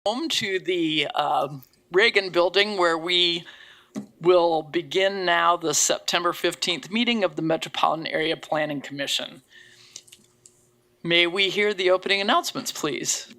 Home to the Reagan building, where we will begin now the September 15th meeting of the Metropolitan Area Planning Commission. May we hear the opening announcements, please?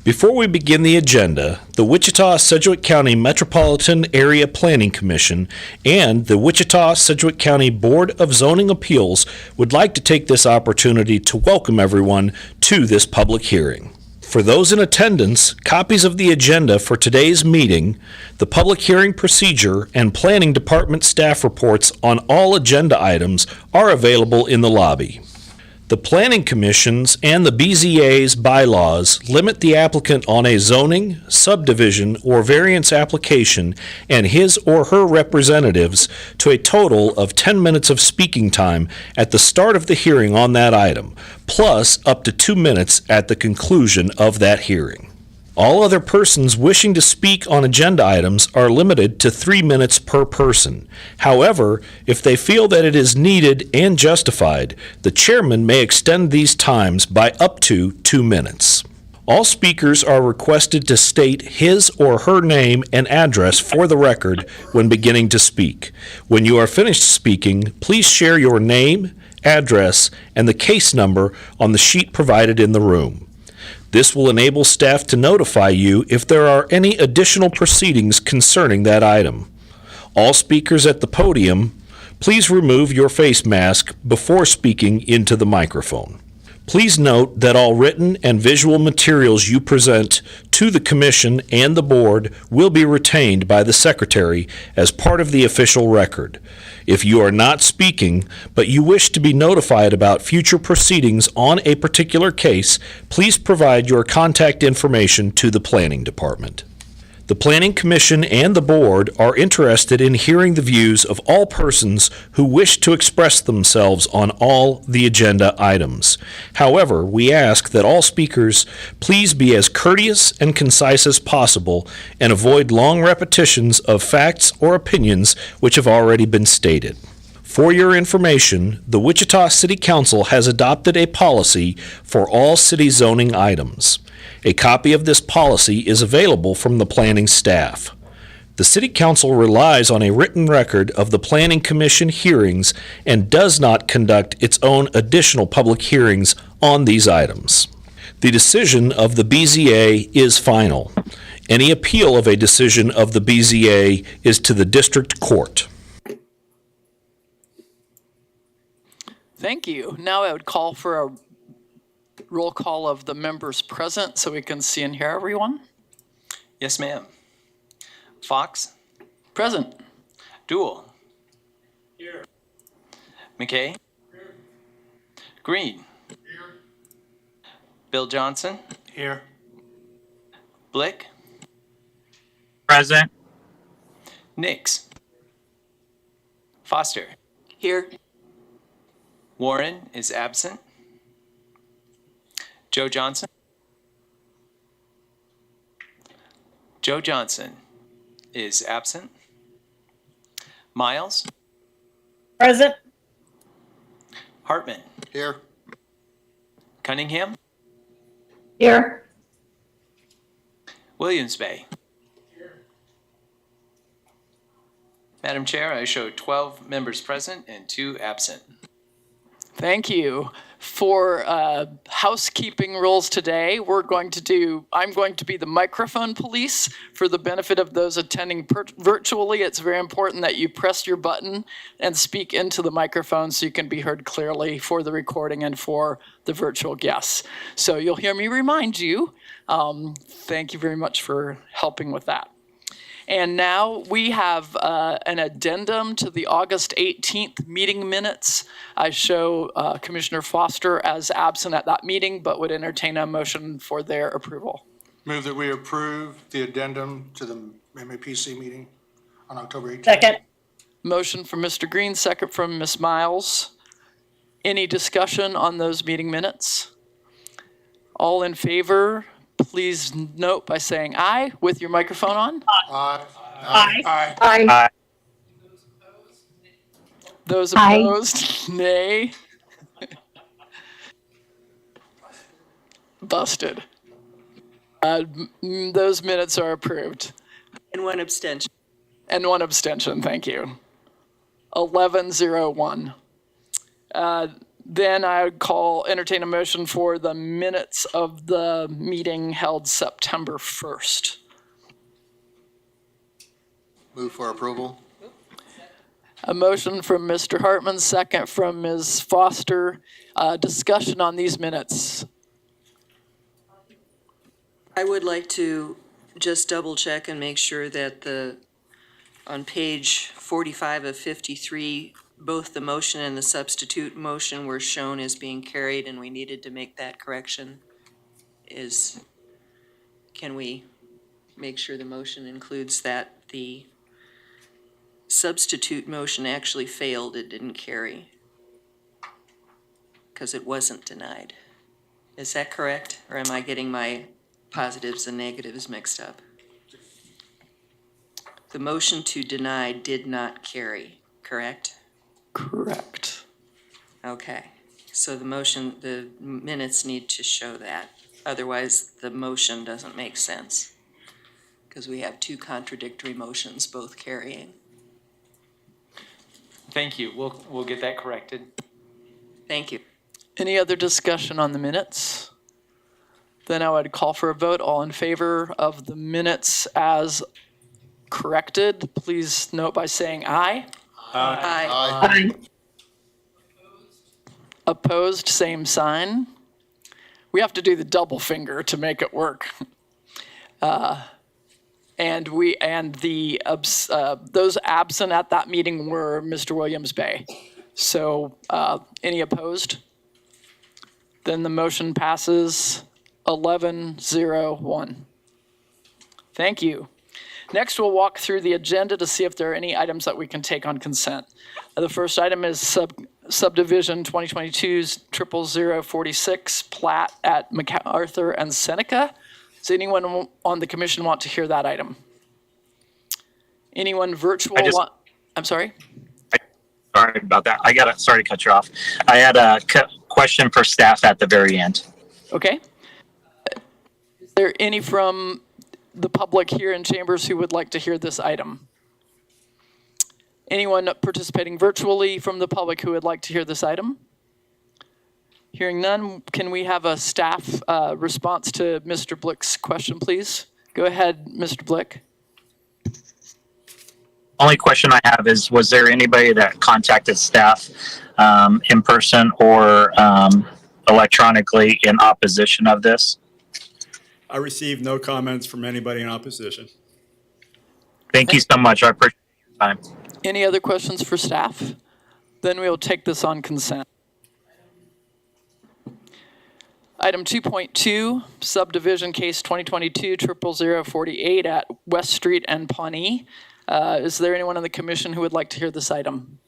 Before we begin the agenda, the Wichita-Sedgwick County Metropolitan Area Planning Commission and the Wichita-Sedgwick County Board of Zoning Appeals would like to take this opportunity to welcome everyone to this public hearing. For those in attendance, copies of the agenda for today's meeting, the public hearing procedure, and Planning Department staff reports on all agenda items are available in the lobby. The Planning Commission's and the BZA's bylaws limit the applicant on a zoning, subdivision, or variance application and his or her representatives to a total of 10 minutes of speaking time at the start of the hearing on that item, plus up to 2 minutes at the conclusion of that hearing. All other persons wishing to speak on agenda items are limited to 3 minutes per person. However, if they feel that it is needed and justified, the chairman may extend these times by up to 2 minutes. All speakers are requested to state his or her name and address for the record when beginning to speak. When you are finished speaking, please share your name, address, and the case number on the sheet provided in the room. This will enable staff to notify you if there are any additional proceedings concerning that item. All speakers at the podium, please remove your face mask before speaking into the microphone. Please note that all written and visual materials you present to the Commission and the Board will be retained by the Secretary as part of the official record. If you are not speaking, but you wish to be notified about future proceedings on a particular case, please provide your contact information to the Planning Department. The Planning Commission and the Board are interested in hearing the views of all persons who wish to express themselves on all the agenda items. However, we ask that all speakers please be as courteous and concise as possible and avoid long repetitions of facts or opinions which have already been stated. For your information, the Wichita City Council has adopted a policy for all city zoning items. A copy of this policy is available from the planning staff. The City Council relies on a written record of the Planning Commission hearings and does not conduct its own additional public hearings on these items. The decision of the BZA is final. Any appeal of a decision of the BZA is to the district court. Thank you. Now I would call for a roll call of the members present so we can see and hear everyone. Yes, ma'am. Fox? Present. Duell? Here. McKay? Here. Green? Here. Bill Johnson? Here. Blick? Present. Nix? Foster? Here. Warren is absent. Joe Johnson? Joe Johnson is absent. Miles? Present. Hartman? Here. Cunningham? Here. Williams Bay? Here. Madam Chair, I show 12 members present and 2 absent. Thank you. For housekeeping rules today, I'm going to be the microphone police for the benefit of those attending virtually. It's very important that you press your button and speak into the microphone so you can be heard clearly for the recording and for the virtual guests. So you'll hear me remind you. Thank you very much for helping with that. And now we have an addendum to the August 18th meeting minutes. I show Commissioner Foster as absent at that meeting, but would entertain a motion for their approval. Move that we approve the addendum to the MAPC meeting on October 18th. Second. Motion from Mr. Green, second from Ms. Miles. Any discussion on those meeting minutes? All in favor, please note by saying aye with your microphone on. Aye. Aye. Aye. Those Aye. opposed, nay. Busted. Those minutes are approved. And one abstention. And one abstention, thank you. 11:01. Then I would entertain a motion for the minutes of the meeting held September 1st. Move for approval. A motion from Mr. Hartman, second from Ms. Foster. Discussion on these minutes. I would like to just double check and make sure that on page 45 of 53, both the motion and the substitute motion were shown as being carried, and we needed to make that correction. Can we make sure the motion includes that the substitute motion actually failed, it didn't carry? Because it wasn't denied. Is that correct? Or am I getting my positives and negatives mixed up? The motion to deny did not carry, correct? Correct. Okay, so the minutes need to show that. Otherwise, the motion doesn't make sense. Because we have two contradictory motions, both carrying. Thank you. We'll get that corrected. Thank you. Any other discussion on the minutes? Then I would call for a vote. All in favor of the minutes as corrected, please note by saying aye. Aye. Aye. Opposed, same sign. We have to do the double finger to make it work. And those absent at that meeting were Mr. Williams Bay. So any opposed? Then the motion passes 11-0-1. Thank you. Next, we'll walk through the agenda to see if there are any items that we can take on consent. The first item is subdivision 2022's 00046 plat at MacArthur and Seneca. Does anyone on the commission want to hear that item? Anyone virtual I'm sorry? Sorry about that. Sorry to cut you off. I had a question for staff at the very end. Okay. Is there any from the public here in chambers who would like to hear this item? Anyone participating virtually from the public who would like to hear this item? Hearing none, can we have a staff response to Mr. Blick's question, please? Go ahead, Mr. Blick. Only question I have is, was there anybody that contacted staff in person or electronically in opposition of this? I received no comments from anybody in opposition. Thank you so much. I appreciate your time. Any other questions for staff? Then we will take this on consent. Item 2.2, subdivision case 2022 00048 at West Street and Pawnee. Is there anyone on the commission who would like to hear this item?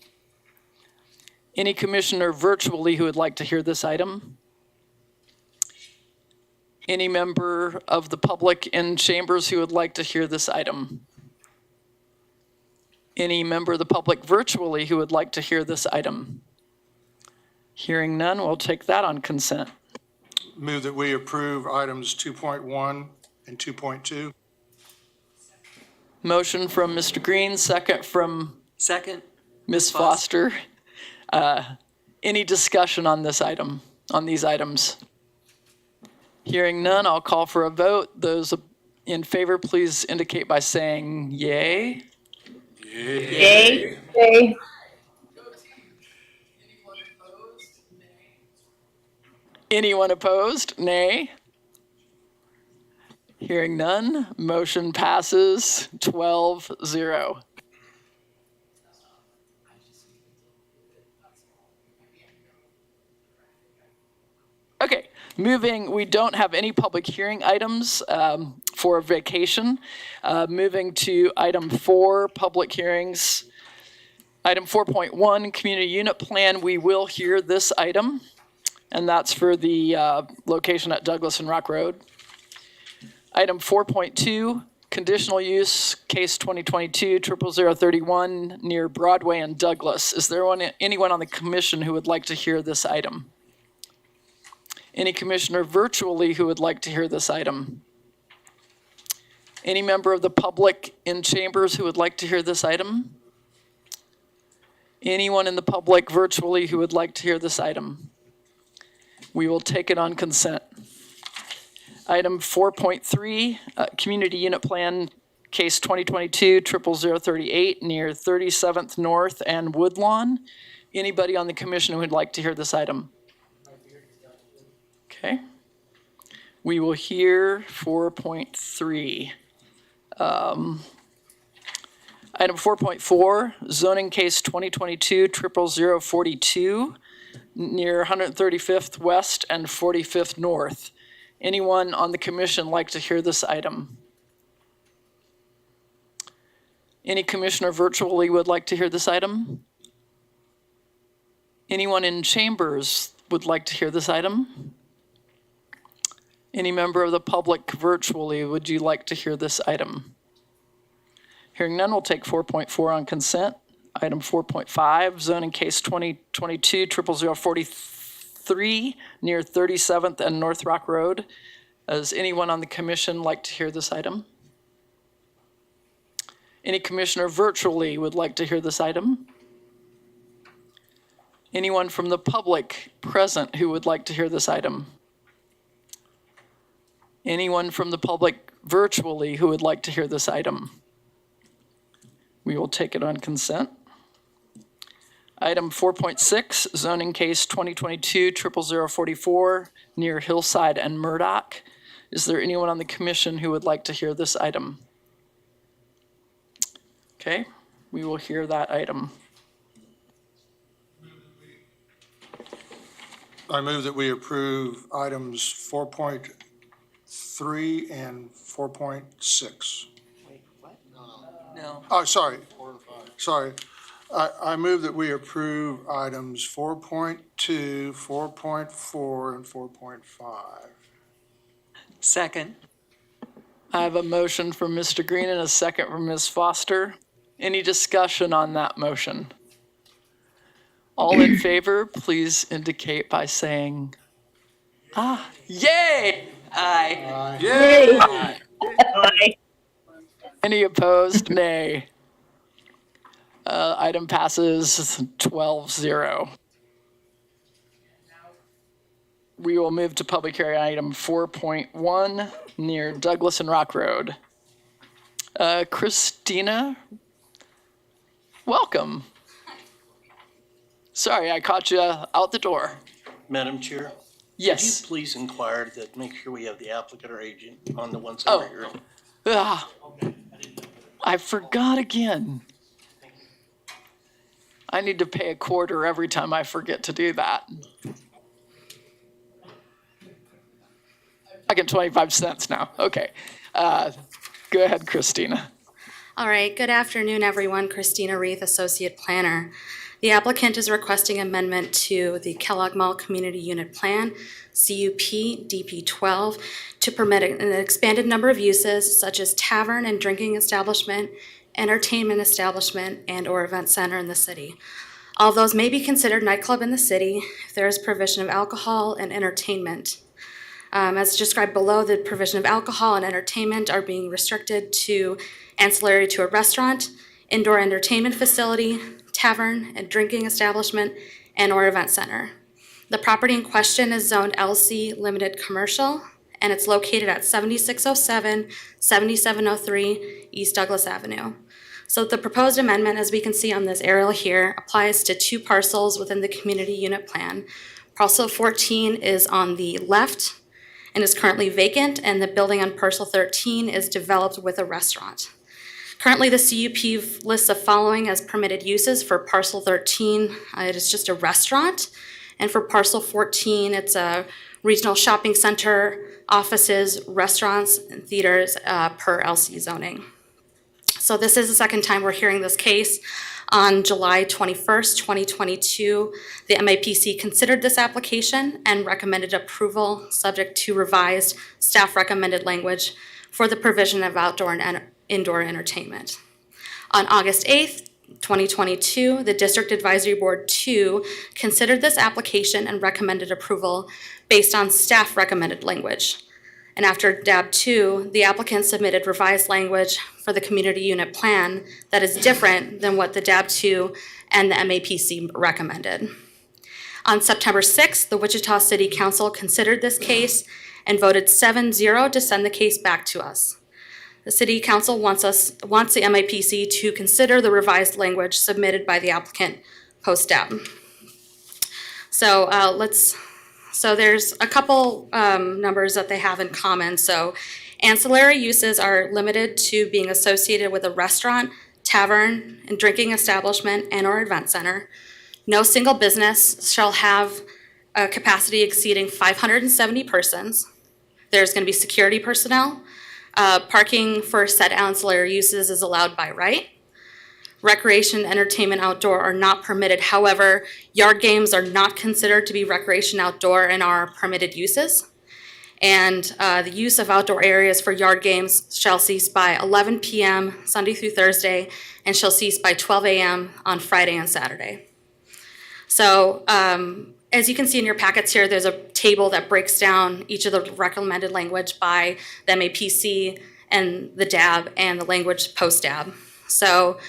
Any commissioner virtually who would like to hear this item? Any member of the public in chambers who would like to hear this item? Any member of the public virtually who would like to hear this item? Hearing none, we'll take that on consent. Move that we approve items 2.1 and 2.2. Motion from Mr. Green, second from Second. Ms. Foster. Any discussion on this item, on these items? Hearing none, I'll call for a vote. Those in favor, please indicate by saying yay. Yay. Yay. Anyone opposed? Nay. Hearing none, motion passes 12-0. Okay, moving, we don't have any public hearing items for vacation. Moving to item 4, public hearings. Item 4.1, community unit plan, we will hear this item, and that's for the location at Douglas and Rock Road. Item 4.2, conditional use, case 2022-00031 near Broadway and Douglas. Is there anyone on the commission who would like to hear this item? Any commissioner virtually who would like to hear this item? Any member of the public in chambers who would like to hear this item? Anyone in the public virtually who would like to hear this item? We will take it on consent. Item 4.3, community unit plan, case 2022-00038 near 37th North and Woodlawn. Anybody on the commission who would like to hear this item? Okay. We will hear 4.3. Item 4.4, zoning case 2022-00042 near 135th West and 45th North. Anyone on the commission like to hear this item? Any commissioner virtually would like to hear this item? Anyone in chambers would like to hear this item? Any member of the public virtually, would you like to hear this item? Hearing none, we'll take 4.4 on consent. Item 4.5, zoning case 2022-00043 near 37th and North Rock Road. Does anyone on the commission like to hear this item? Any commissioner virtually would like to hear this item? Anyone from the public present who would like to hear this item? Anyone from the public virtually who would like to hear this item? We will take it on consent. Item 4.6, zoning case 2022-00044 near Hillside and Murdoch. Is there anyone on the commission who would like to hear this item? Okay, we will hear that item. I move that we approve items 4.3 and 4.6. No. Oh, sorry. Sorry. I move that we approve items 4.2, 4.4, and 4.5. Second. I have a motion from Mr. Green and a second from Ms. Foster. Any discussion on that motion? All in favor, please indicate by saying, yay! Aye. Yay! Any opposed? Nay. Item passes 12-0. We will move to public hearing item 4.1 near Douglas and Rock Road. Christina, welcome. Sorry, I caught you out the door. Madam Chair? Yes. Could you please inquire that, make sure we have the applicant or agent on the ones Oh. that are here? I forgot again. I need to pay a quarter every time I forget to do that. I get 25 cents now. Okay. Go ahead, Christina. All right, good afternoon, everyone. Christina Reith, Associate Planner. The applicant is requesting amendment to the Kellogg Mall Community Unit Plan, CUP DP12, to permit an expanded number of uses such as tavern and drinking establishment, entertainment establishment, and/or event center in the city. All of those may be considered nightclub in the city if there is provision of alcohol and entertainment. As described below, the provision of alcohol and entertainment are being restricted to ancillary to a restaurant, indoor entertainment facility, tavern and drinking establishment, and/or event center. The property in question is zoned LC Limited Commercial, and it's located at 7607, 7703 East Douglas Avenue. So the proposed amendment, as we can see on this aerial here, applies to two parcels within the community unit plan. Parcel 14 is on the left and is currently vacant, and the building on parcel 13 is developed with a restaurant. Currently, the CUP lists the following as permitted uses. For parcel 13, it is just a restaurant, and for parcel 14, it's a regional shopping center, offices, restaurants, and theaters per LC zoning. So this is the second time we're hearing this case. On July 21st, 2022, the MAPC considered this application and recommended approval subject to revised staff recommended language for the provision of outdoor and indoor entertainment. On August 8th, 2022, the District Advisory Board 2 considered this application and recommended approval based on staff recommended language. And after DAB 2, the applicant submitted revised language for the community unit plan that is different than what the DAB 2 and the MAPC recommended. On September 6th, the Wichita City Council considered this case and voted 7-0 to send the case back to us. The City Council wants the MAPC to consider the revised language submitted by the applicant post-DAB. So there's a couple numbers that they have in common. So ancillary uses are limited to being associated with a restaurant, tavern, and drinking establishment and/or event center. No single business shall have a capacity exceeding 570 persons. There's going to be security personnel. Parking for said ancillary uses is allowed by right. Recreation, entertainment, outdoor are not permitted. However, yard games are not considered to be recreation outdoor and are permitted uses. And the use of outdoor areas for yard games shall cease by 11 p.m. Sunday through Thursday and shall cease by 12 a.m. on Friday and Saturday. So as you can see in your packets here, there's a table that breaks down each of the recommended language by the MAPC and the DAB and the language post-DAB. So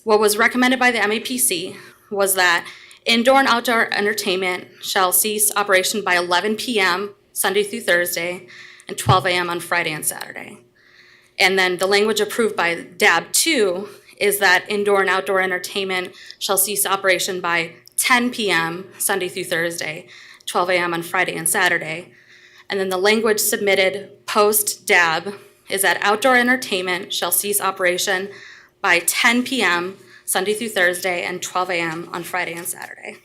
what was recommended by the MAPC was that indoor and outdoor entertainment shall cease operation by 11 p.m. Sunday through Thursday and 12 a.m. on Friday and Saturday. And then the language approved by DAB 2 is that indoor and outdoor entertainment shall cease operation by 10 p.m. Sunday through Thursday, 12 a.m. on Friday and Saturday. And then the language submitted post-DAB is that outdoor entertainment shall cease operation by 10 p.m. Sunday through Thursday and 12 a.m. on Friday and Saturday.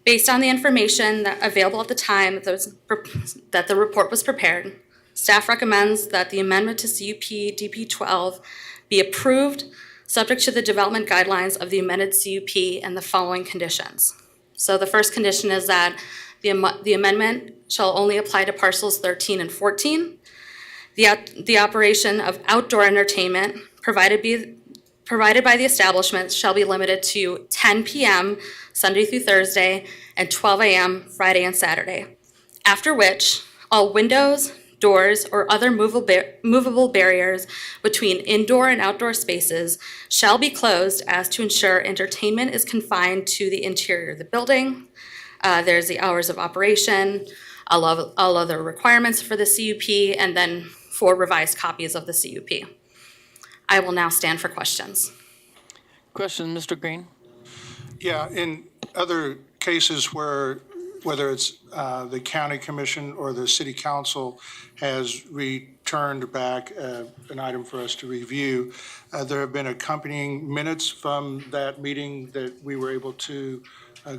Based on the information available at the time that the report was prepared, staff recommends that the amendment to CUP DP 12 be approved subject to the development guidelines of the amended CUP and the following conditions. So the first condition is that the amendment shall only apply to parcels 13 and 14. The operation of outdoor entertainment provided by the establishment shall be limited to 10 p.m. Sunday through Thursday and 12 a.m. Friday and Saturday, after which all windows, doors, or other movable barriers between indoor and outdoor spaces shall be closed as to ensure entertainment is confined to the interior of the building. There's the hours of operation, all other requirements for the CUP, and then 4 revised copies of the CUP. I will now stand for questions. Question, Mr. Green? Yeah, in other cases where, whether it's the county commission or the city council has returned back an item for us to review, there have been accompanying minutes from that meeting that we were able to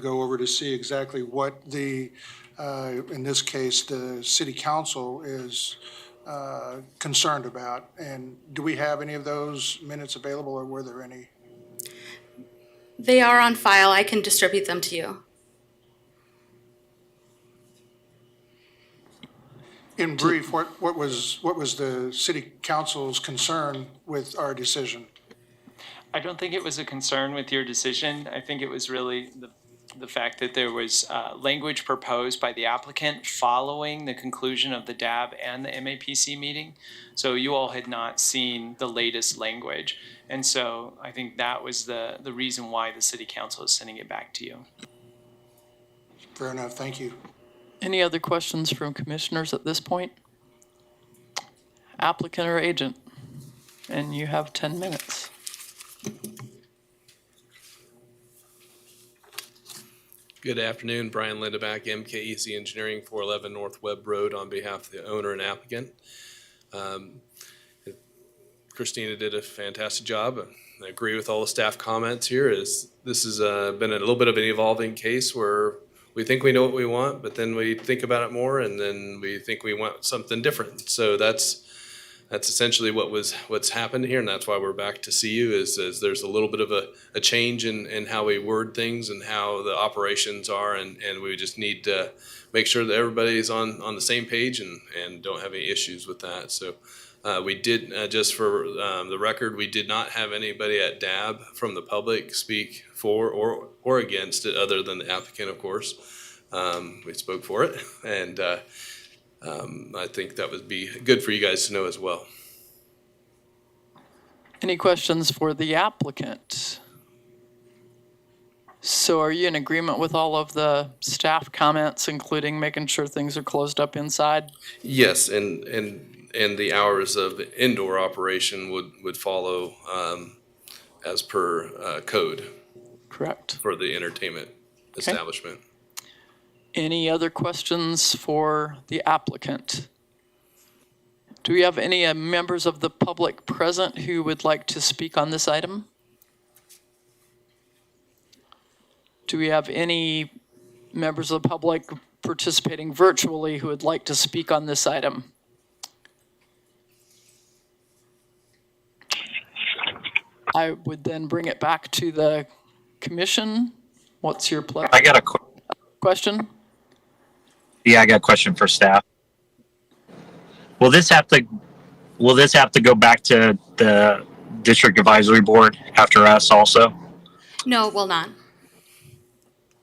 go over to see exactly what the, in this case, the city council is concerned about. And do we have any of those minutes available, or were there any? They are on file. I can distribute them to you. In brief, what was the city council's concern with our decision? I don't think it was a concern with your decision. I think it was really the fact that there was language proposed by the applicant following the conclusion of the DAB and the MAPC meeting. So you all had not seen the latest language. And so I think that was the reason why the city council is sending it back to you. Fair enough, thank you. Any other questions from commissioners at this point? Applicant or agent? And you have 10 minutes. Good afternoon, Brian Lindeback, MKEC Engineering, 411 North Webb Road, on behalf of the owner and applicant. Christina did a fantastic job. I agree with all the staff comments here. This has been a little bit of an evolving case where we think we know what we want, but then we think about it more, and then we think we want something different. So that's that's essentially what's happened here, and that's why we're back to see you. Is there's a little bit of a change in how we word things and how the operations are, and we just need to make sure that everybody's on the same page and don't have any issues with that. So we did, just for the record, we did not have anybody at DAB from the public speak for or against it, other than the applicant, of course. We spoke for it, and I think that would be good for you guys to know as well. Any questions for the applicant? So are you in agreement with all of the staff comments, including making sure things are closed up inside? Yes, and the hours of indoor operation would follow as per code. Correct. For the entertainment establishment. Any other questions for the applicant? Do we have any members of the public present who would like to speak on this item? Do we have any members of the public participating virtually who would like to speak on this item? I would then bring it back to the commission. What's your pleasure? I got a question. Yeah, I got a question for staff. Will this have to go back to the district advisory board after us also? No, it will not.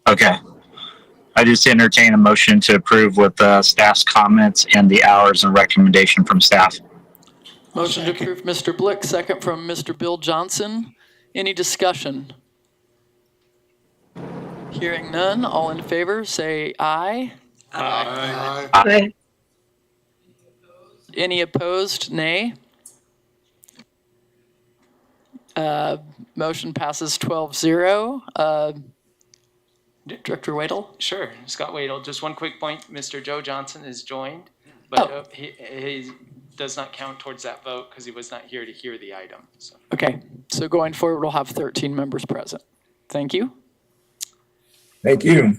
Okay. I just entertain a motion to approve with staff's comments and the hours and recommendation from staff. Motion to approve, Mr. Blick, second from Mr. Bill Johnson. Any discussion? Hearing none, all in favor, say aye. Aye. Aye. Any opposed, nay. Motion passes 12-0. Director Wadle? Sure, Scott Wadle. Just one quick point. Mr. Joe Johnson is joined, but he does not count towards that vote because he was not here to hear the item. So. Okay, so going forward, we'll have 13 members present. Thank you. Thank you.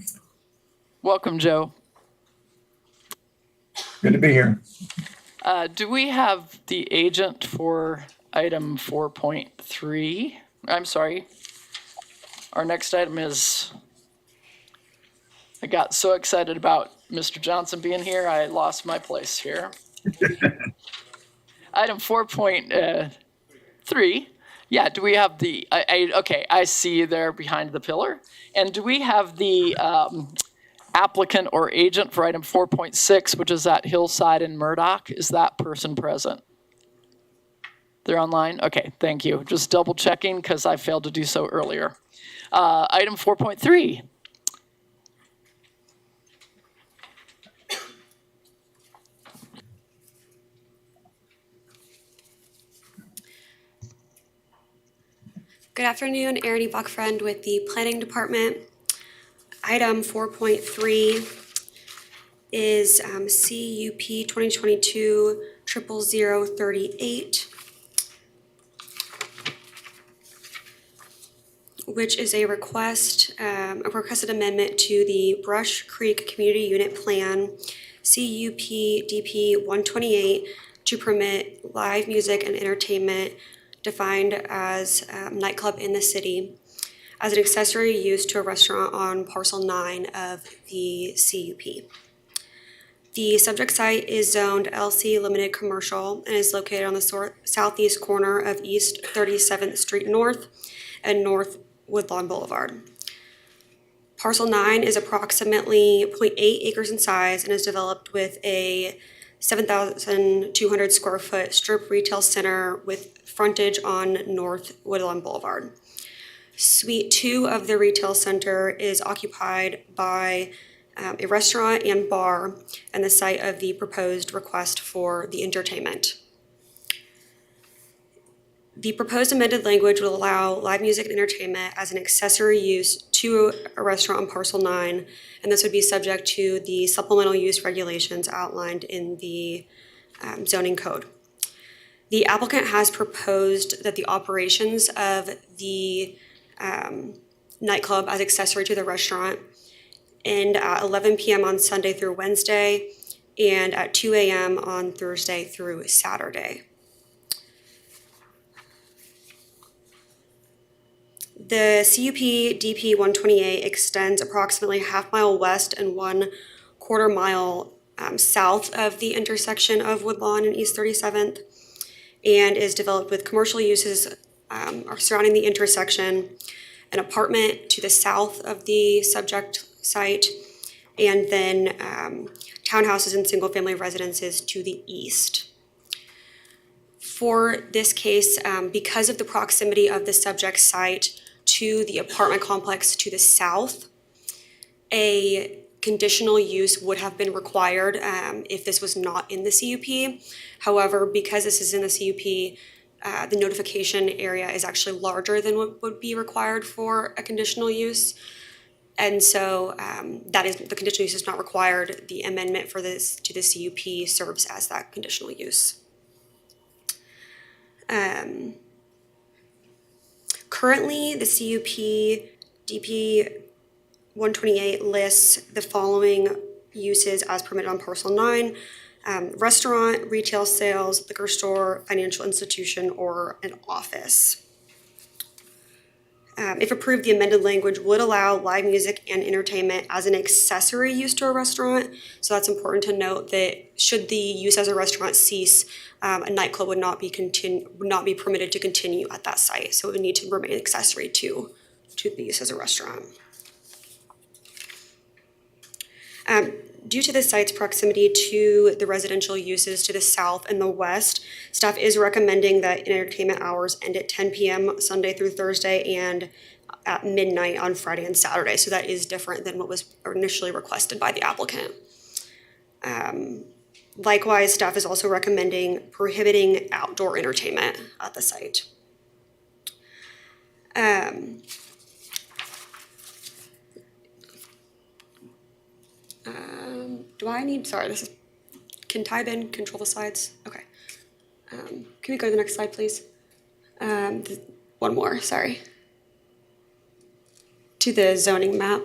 Welcome, Joe. Good to be here. Do we have the agent for item 4.3? I'm sorry. Our next item is, I got so excited about Mr. Johnson being here, I lost my place here. Item 4.3. Yeah, do we have the, okay, I see you there behind the pillar. And do we have the applicant or agent for item 4.6, which is at Hillside and Murdoch? Is that person present? They're online? Okay, thank you. Just double checking because I failed to do so earlier. Item 4.3. Good afternoon, Erin Bachfriend with the Planning Department. Item 4.3 is CUP 2022-00038, which is a requested amendment to the Brush Creek Community Unit Plan, CUP DP 128, to permit live music and entertainment defined as nightclub in the city as an accessory use to a restaurant on parcel 9 of the CUP. The subject site is zoned LC Limited Commercial and is located on the southeast corner of East 37th Street North and North Woodlawn Boulevard. Parcel 9 is approximately 0.8 acres in size and is developed with a 7,200 square foot strip retail center with frontage on North Woodlawn Boulevard. Suite 2 of the retail center is occupied by a restaurant and bar and the site of the proposed request for the entertainment. The proposed amended language will allow live music and entertainment as an accessory use to a restaurant on parcel 9, and this would be subject to the supplemental use regulations outlined in the zoning code. The applicant has proposed that the operations of the nightclub as accessory to the restaurant end at 11 p.m. on Sunday through Wednesday and at 2 a.m. on Thursday through Saturday. The CUP DP 128 extends approximately half-mile west and 1/4 mile south of the intersection of Woodlawn and East 37th, and is developed with commercial uses surrounding the intersection, an apartment to the south of the subject site, and then townhouses and single-family residences to the east. For this case, because of the proximity of the subject site to the apartment complex to the south, a conditional use would have been required if this was not in the CUP. However, because this is in the CUP, the notification area is actually larger than what would be required for a conditional use. And so that is, the conditional use is not required. The amendment for this to the CUP serves as that conditional use. Currently, the CUP DP 128 lists the following uses as permitted on parcel 9: restaurant, retail sales, liquor store, financial institution, or an office. If approved, the amended language would allow live music and entertainment as an accessory use to a restaurant. So that's important to note that should the use as a restaurant cease, a nightclub would not be permitted to continue at that site. So it would need to remain accessory to the use as a restaurant. Due to the site's proximity to the residential uses to the south and the west, staff is recommending that entertainment hours end at 10 p.m. Sunday through Thursday and at midnight on Friday and Saturday. So that is different than what was initially requested by the applicant. Likewise, staff is also recommending prohibiting outdoor entertainment at the site. Can Tybin control the slides? Okay. Can we go to the next slide, please? One more, sorry. To the zoning map.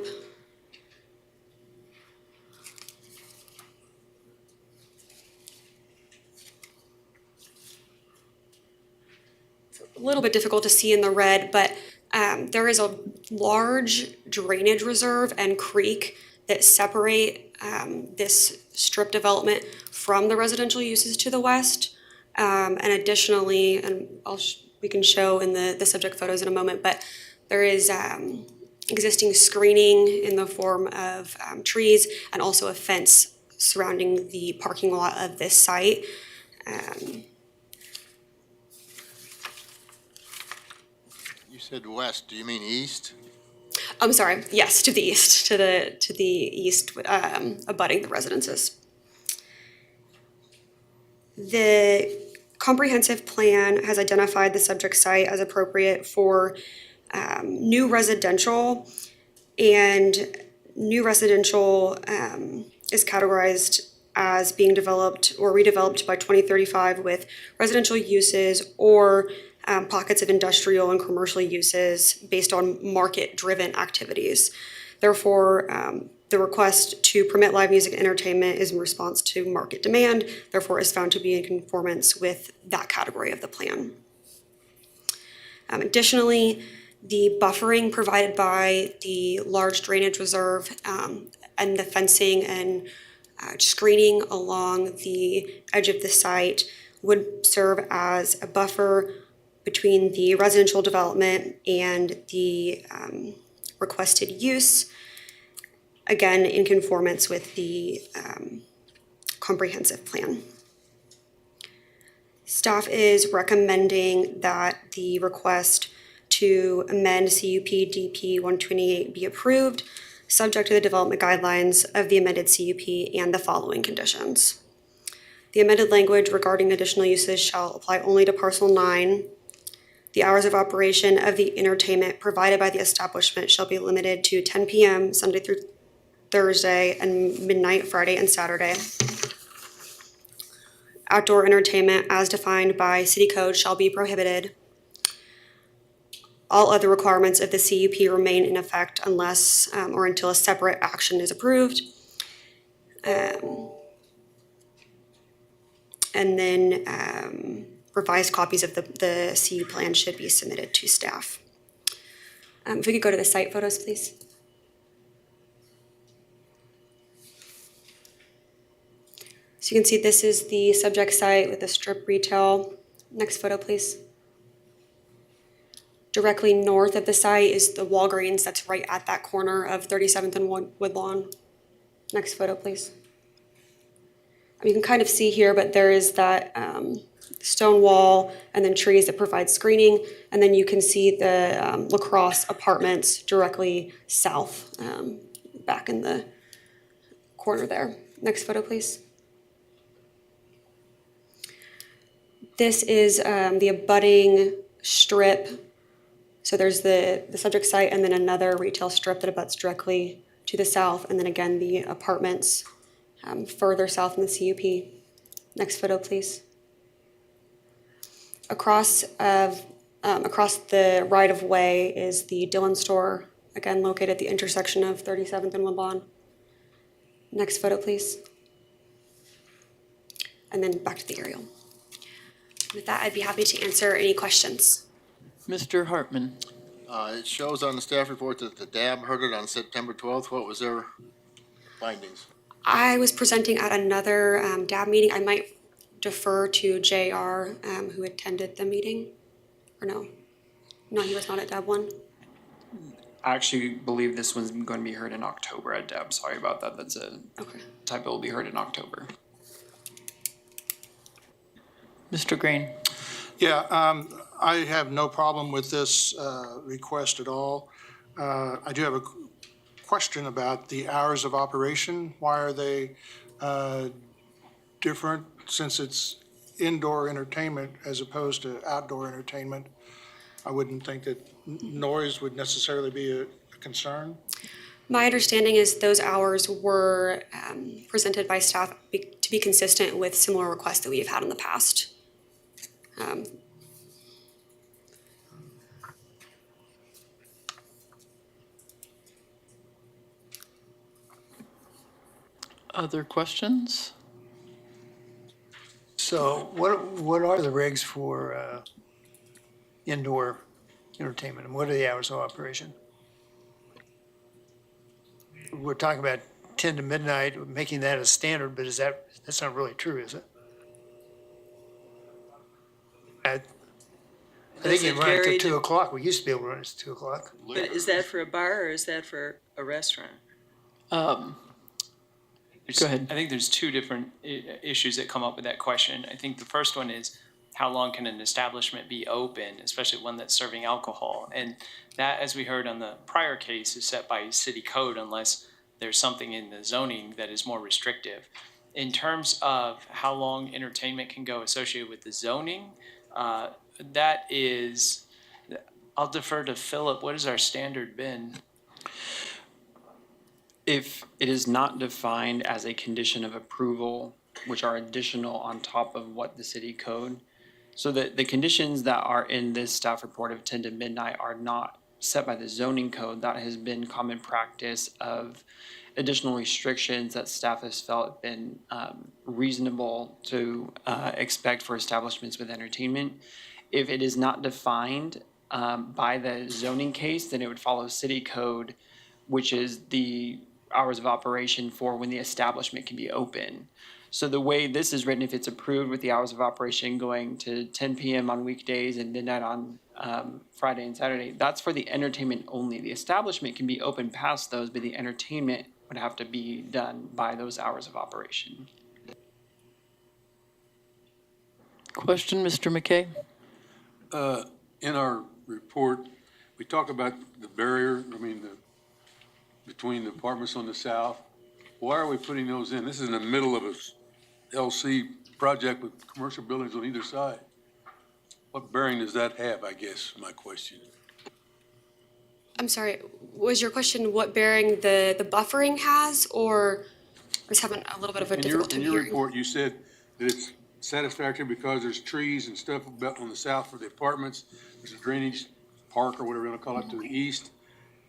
It's a little bit difficult to see in the red, but there is a large drainage reserve and creek that separate this strip development from the residential uses to the west. And additionally, and we can show in the subject photos in a moment, but there is existing screening in the form of trees and also a fence surrounding the parking lot of this site. You said west, do you mean east? I'm sorry, yes, to the east, to the east, abutting the residences. The comprehensive plan has identified the subject site as appropriate for new residential, and new residential is categorized as being developed or redeveloped by 2035 with residential uses or pockets of industrial and commercial uses based on market-driven activities. Therefore, the request to permit live music and entertainment is in response to market demand, therefore is found to be in conformance with that category of the plan. Additionally, the buffering provided by the large drainage reserve and the fencing and screening along the edge of the site would serve as a buffer between the residential development and the requested use, again in conformance with the comprehensive plan. Staff is recommending that the request to amend CUP DP 128 be approved, subject to the development guidelines of the amended CUP and the following conditions. The amended language regarding additional uses shall apply only to parcel 9. The hours of operation of the entertainment provided by the establishment shall be limited to 10 p.m. Sunday through Thursday and midnight Friday and Saturday. Outdoor entertainment as defined by city code shall be prohibited. All other requirements of the CUP remain in effect unless or until a separate action is approved. And then revised copies of the CU plan should be submitted to staff. If we could go to the site photos, please. So you can see this is the subject site with the strip retail. Next photo, please. Directly north of the site is the Walgreens that's right at that corner of 37th and Woodlawn. Next photo, please. You can kind of see here, but there is that stone wall and then trees that provide screening. And then you can see the lacrosse apartments directly south, back in the corner there. Next photo, please. This is the abutting strip. So there's the subject site and then another retail strip that abuts directly to the south. And then again, the apartments further south in the CUP. Next photo, please. Across the right-of-way is the Dillon store, again located at the intersection of 37th and Woodlawn. Next photo, please. And then back to the aerial. With that, I'd be happy to answer any questions. Mr. Hartman. It shows on the staff report that the DAB heard it on September 12th. What was their findings? I was presenting at another DAB meeting. I might defer to JR, who attended the meeting, or no? No, he was not at DAB 1. I actually believe this one's going to be heard in October at DAB. Sorry about that. That's a typo. Will be heard in October. Mr. Green. Yeah, I have no problem with this request at all. I do have a question about the hours of operation. Why are they different since it's indoor entertainment as opposed to outdoor entertainment? I wouldn't think that noise would necessarily be a concern. My understanding is those hours were presented by staff to be consistent with similar requests that we have had in the past. Other questions? So what are the regs for indoor entertainment, and what are the hours of operation? We're talking about 10 to midnight, making that a standard, but that's not really true, is it? I think you run it to 2 o'clock. We used to be able to run it to 2 o'clock. But is that for a bar or is that for a restaurant? Go ahead. I think there's two different issues that come up with that question. I think the first one is, how long can an establishment be open, especially one that's serving alcohol? And that, as we heard on the prior case, is set by city code unless there's something in the zoning that is more restrictive. In terms of how long entertainment can go associated with the zoning, that is, I'll defer to Philip. What has our standard been? If it is not defined as a condition of approval, which are additional on top of what the city code, so that the conditions that are in this staff report of 10 to midnight are not set by the zoning code. That has been common practice of additional restrictions that staff has felt been reasonable to expect for establishments with entertainment. If it is not defined by the zoning case, then it would follow city code, which is the hours of operation for when the establishment can be open. So the way this is written, if it's approved with the hours of operation going to 10 p.m. on weekdays and midnight on Friday and Saturday, that's for the entertainment only. The establishment can be open past those, but the entertainment would have to be done by those hours of operation. Question, Mr. McKay? In our report, we talk about the barrier, between the apartments on the south. Why are we putting those in? This is in the middle of a LC project with commercial buildings on either side. What bearing does that have, I guess, is my question. I'm sorry, was your question what bearing the buffering has, or I was having a little bit of a difficult time hearing? In your report, you said that it's satisfactory because there's trees and stuff on the south for the apartments. There's a drainage park or whatever you want to call it to the east.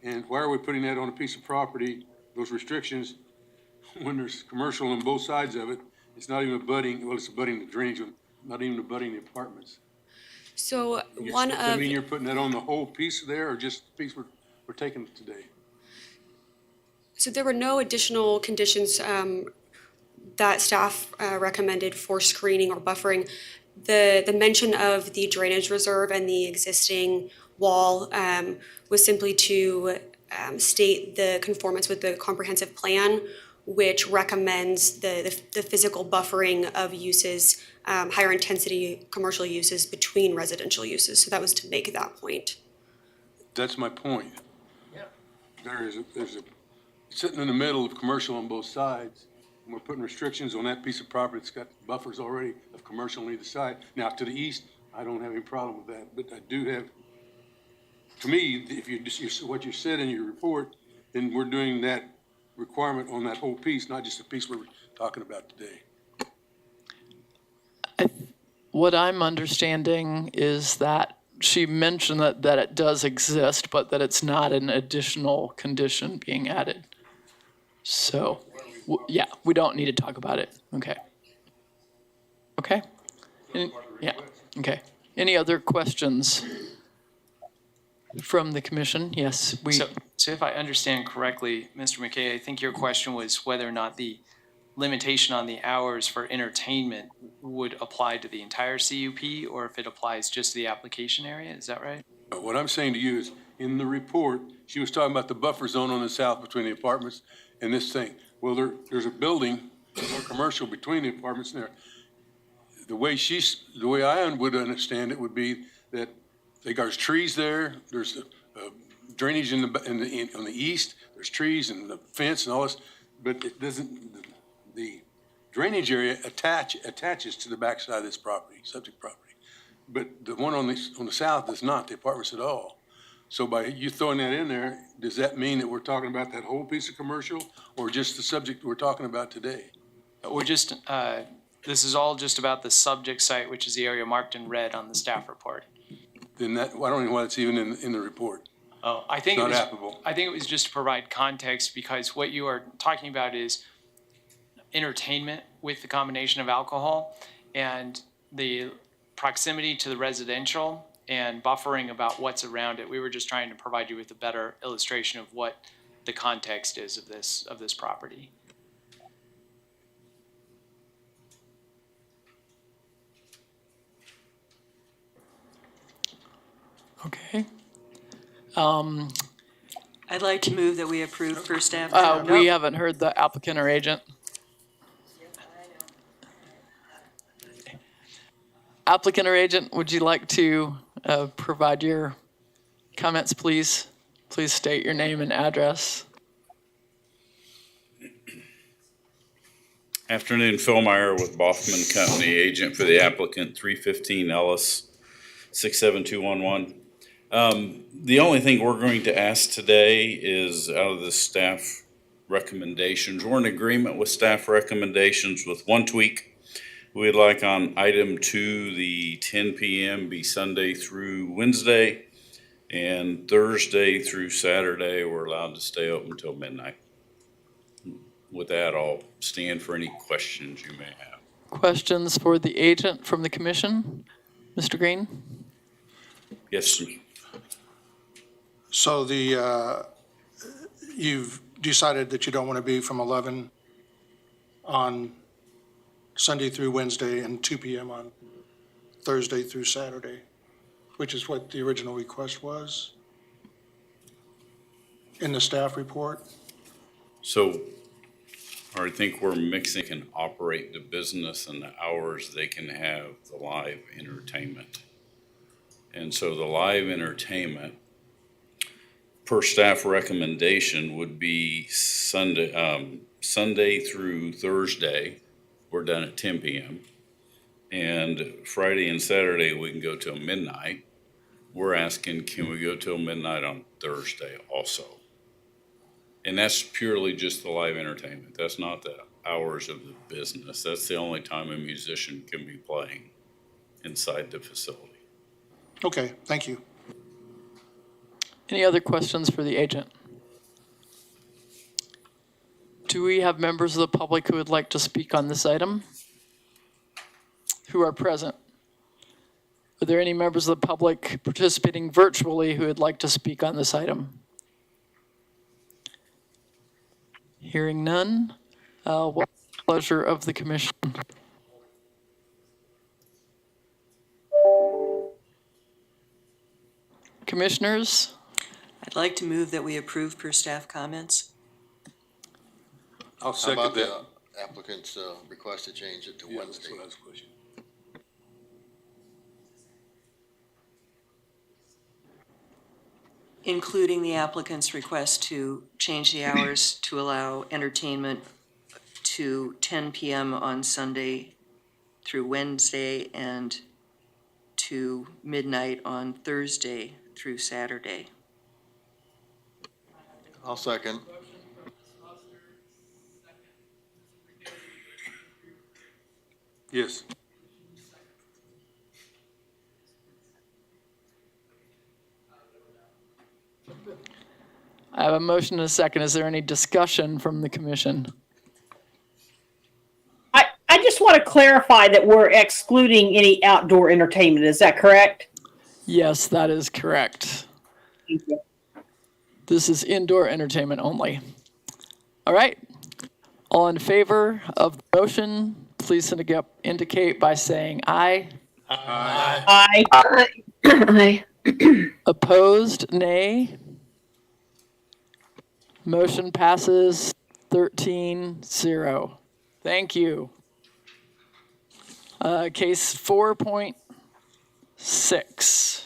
And why are we putting that on a piece of property, those restrictions, when there's commercial on both sides of it? It's not even abutting, well, it's abutting the drainage, not even abutting the apartments. So You're putting that on the whole piece there, or just the piece we're we're taking it today? So there were no additional conditions that staff recommended for screening or buffering. The mention of the drainage reserve and the existing wall was simply to state the conformance with the comprehensive plan, which recommends the physical buffering of uses, higher intensity commercial uses between residential uses. So that was to make that point. That's my point. Yeah. There's a sitting in the middle of commercial on both sides, and we're putting restrictions on that piece of property that's got buffers already of commercial on either side. Now, to the east, I don't have any problem with that, but I do have, to me, if you just, what you said in your report, then we're doing that requirement on that whole piece, not just the piece we're talking about today. What I'm understanding is that she mentioned that it does exist, but that it's not an additional condition being added. So, yeah, we don't need to talk about it. Okay. Okay. Yeah, okay. Any other questions from the commission? Yes, So if I understand correctly, Mr. McKay, I think your question was whether or not the limitation on the hours for entertainment would apply to the entire CUP or if it applies just to the application area. Is that right? What I'm saying to you is, in the report, she was talking about the buffer zone on the south between the apartments and this thing. Well, there's a building, or commercial between the apartments there. The way I would understand it would be that there's trees there, there's drainage on the east, there's trees and the fence and all this, but it doesn't, the drainage area attaches to the backside of this property, subject property. But the one on the south does not, the apartments at all. So by you throwing that in there, does that mean that we're talking about that whole piece of commercial or just the subject we're talking about today? We're just, this is all just about the subject site, which is the area marked in red on the staff report. Then that, I don't know why it's even in the report. Oh, I think it's not applicable. I think it was just to provide context because what you are talking about is entertainment with the combination of alcohol and the proximity to the residential and buffering about what's around it. We were just trying to provide you with a better illustration of what the context is of this property. Okay. I'd like to move that we approve per staff. We haven't heard the applicant or agent. Applicant or agent, would you like to provide your comments, please? Please state your name and address. Afternoon, Phil Meyer with Boffman Company, agent for the applicant, 315 Ellis, 67211. The only thing we're going to ask today is out of the staff recommendations. We're in agreement with staff recommendations with one tweak. We'd like on item 2, the 10 p.m. be Sunday through Wednesday, and Thursday through Saturday, we're allowed to stay open until midnight. With that, I'll stand for any questions you may have. Questions for the agent from the commission? Mr. Green? Yes, sir. So you've decided that you don't want to be from 11 on Sunday through Wednesday and 2 p.m. on Thursday through Saturday, which is what the original request was in the staff report. So I think we're mixing can operate the business and the hours they can have the live entertainment. And so the live entertainment per staff recommendation would be Sunday through Thursday. We're done at 10 p.m. And Friday and Saturday, we can go till midnight. We're asking, can we go till midnight on Thursday also? And that's purely just the live entertainment. That's not the hours of the business. That's the only time a musician can be playing inside the facility. Okay, thank you. Any other questions for the agent? Do we have members of the public who would like to speak on this item? Who are present? Are there any members of the public participating virtually who would like to speak on this item? Hearing none, what's the pleasure of the commission? Commissioners? I'd like to move that we approve per staff comments. I'll How second about that. the applicant's request to change it to Yeah, Wednesday? that's what I was questioning. Including the applicant's request to change the hours to allow entertainment to 10 PM on Sunday through Wednesday and to midnight on Thursday through Saturday. I'll second. Yes. I have a motion and a second. Is there any discussion from the commission? I just want to clarify that we're excluding any outdoor entertainment. Is that correct? Yes, that is correct. Thank you. This is indoor entertainment only. All right. All in favor of the motion, please indicate by saying aye. Aye. Aye. Opposed, nay. Motion passes 13-0. Thank you. Case 4.6.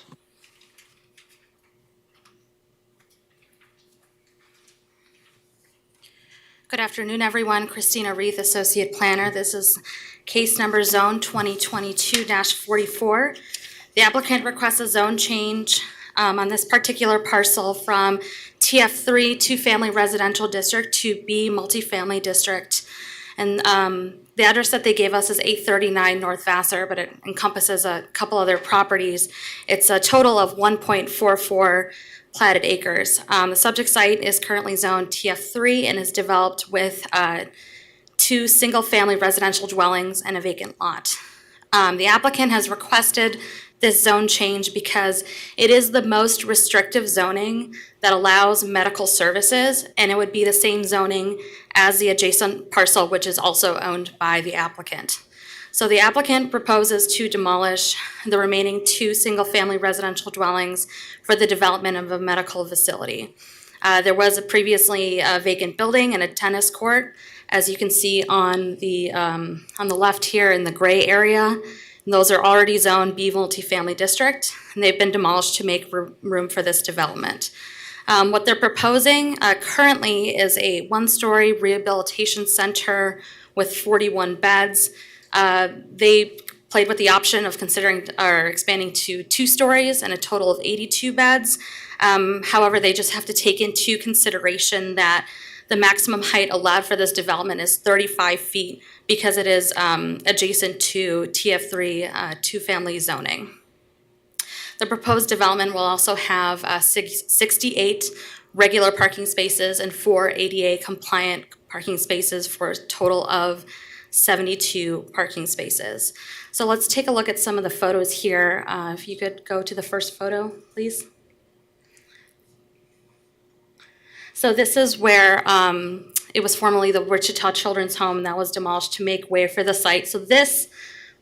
Good afternoon, everyone. Christina Reith, Associate Planner. This is case number zone 2022-44. The applicant requests a zone change on this particular parcel from TF3 two-family residential district to B multifamily district. And the address that they gave us is 839 North Vassar, but it encompasses a couple other properties. It's a total of 1.44 platted acres. The subject site is currently zoned TF3 and is developed with 2 single-family residential dwellings and a vacant lot. The applicant has requested this zone change because it is the most restrictive zoning that allows medical services, and it would be the same zoning as the adjacent parcel, which is also owned by the applicant. So the applicant proposes to demolish the remaining 2 single-family residential dwellings for the development of a medical facility. There was previously a vacant building and a tennis court, as you can see on the left here in the gray area. And those are already zoned B multifamily district, and they've been demolished to make room for this development. What they're proposing currently is a 1-story rehabilitation center with 41 beds. They played with the option of considering or expanding to 2 stories and a total of 82 beds. However, they just have to take into consideration that the maximum height allowed for this development is 35 feet because it is adjacent to TF3 two-family zoning. The proposed development will also have 68 regular parking spaces and 4 ADA compliant parking spaces for a total of 72 parking spaces. So let's take a look at some of the photos here. If you could go to the first photo, please. So this is where it was formerly the Wichita Children's Home that was demolished to make way for the site. So this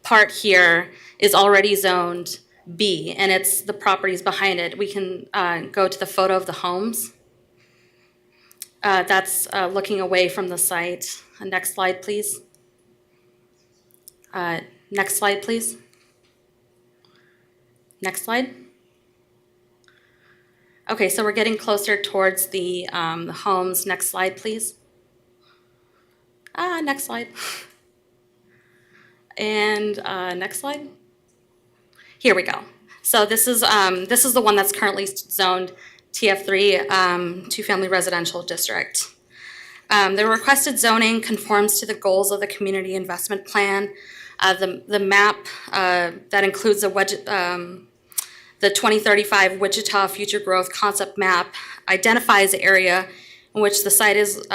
part here is already zoned B, and it's the properties behind it. We can go to the photo of the homes. That's looking away from the site. Next slide, please. Next slide, please. Next slide. Okay, so we're getting closer towards the homes. Next slide, please. Next slide. And next slide. Here we go. So this is the one that's currently zoned TF3 two-family residential district. The requested zoning conforms to the goals of the community investment plan. The map that includes the 2035 Wichita Future Growth Concept Map identifies the area in which the site is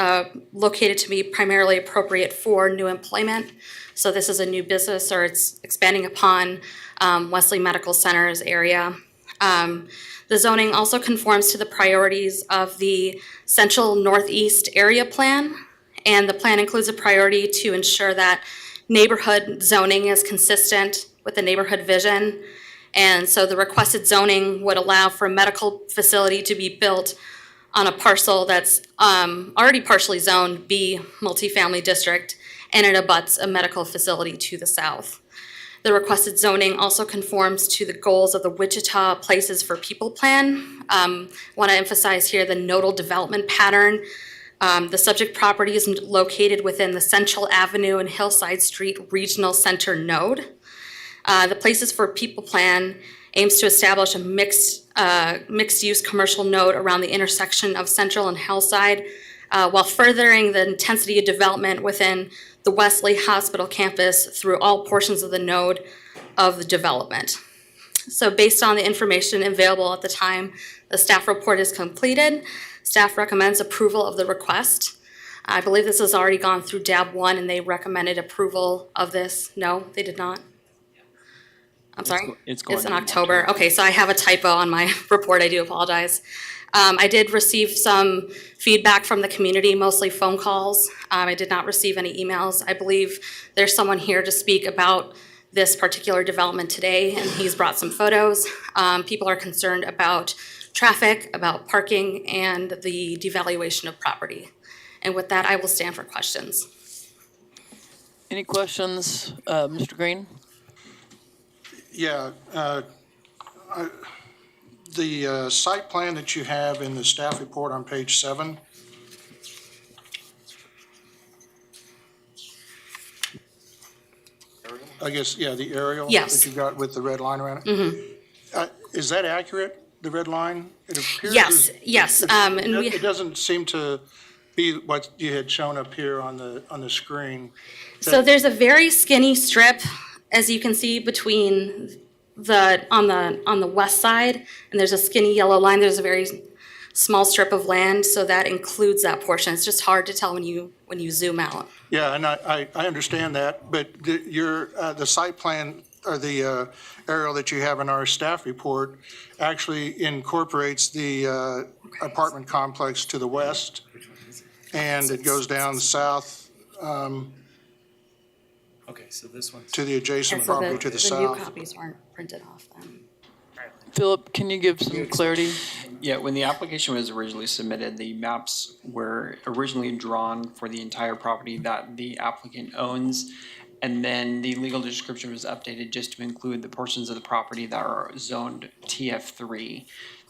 located to be primarily appropriate for new employment. So this is a new business, or it's expanding upon Wesley Medical Center's area. The zoning also conforms to the priorities of the Central Northeast Area Plan, and the plan includes a priority to ensure that neighborhood zoning is consistent with the neighborhood vision. And so the requested zoning would allow for a medical facility to be built on a parcel that's already partially zoned B multifamily district, and it abuts a medical facility to the south. The requested zoning also conforms to the goals of the Wichita Places for People Plan. Want to emphasize here the nodal development pattern. The subject property is located within the Central Avenue and Hillside Street Regional Center node. The Places for People Plan aims to establish a mixed-use commercial node around the intersection of Central and Hillside, while furthering the intensity of development within the Wesley Hospital campus through all portions of the node of the development. So based on the information available at the time the staff report is completed, staff recommends approval of the request. I believe this has already gone through DAB 1 and they recommended approval of this. No, they did not. I'm sorry? It's going in October. Okay, so I have a typo on my report. I do apologize. I did receive some feedback from the community, mostly phone calls. I did not receive any emails. I believe there's someone here to speak about this particular development today, and he's brought some photos. People are concerned about traffic, about parking, and the devaluation of property. And with that, I will stand for questions. Any questions, Mr. Green? Yeah, the site plan that you have in the staff report on page 7, I guess, yeah, the aerial Yes. that you got with the red line around it. Mm-hmm. Is that accurate, the red line? It appears Yes, yes. it doesn't seem to be what you had shown up here on the screen. So there's a very skinny strip, as you can see, between on the west side, and there's a skinny yellow line. There's a very small strip of land, so that includes that portion. It's just hard to tell when you zoom out. Yeah, and I understand that, but the site plan or the aerial that you have in our staff report actually incorporates the apartment complex to the west, and it goes down south Okay, so this one's. to the adjacent property to the The new south. copies weren't printed off then. Philip, can you give some clarity? Yeah, when the application was originally submitted, the maps were originally drawn for the entire property that the applicant owns. And then the legal description was updated just to include the portions of the property that are zoned TF3.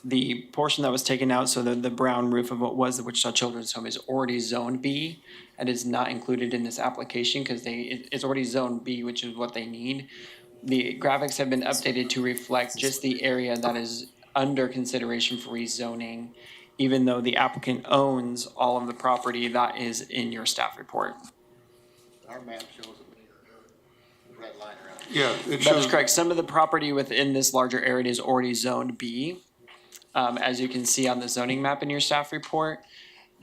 The portion that was taken out, so the brown roof of what was the Wichita Children's Home is already zoned B and is not included in this application because it's already zoned B, which is what they need. The graphics have been updated to reflect just the area that is under consideration for rezoning, even though the applicant owns all of the property that is in your staff report. Our map shows a red line around it. Yeah, it That is shows, correct. Some of the property within this larger area is already zoned B. As you can see on the zoning map in your staff report,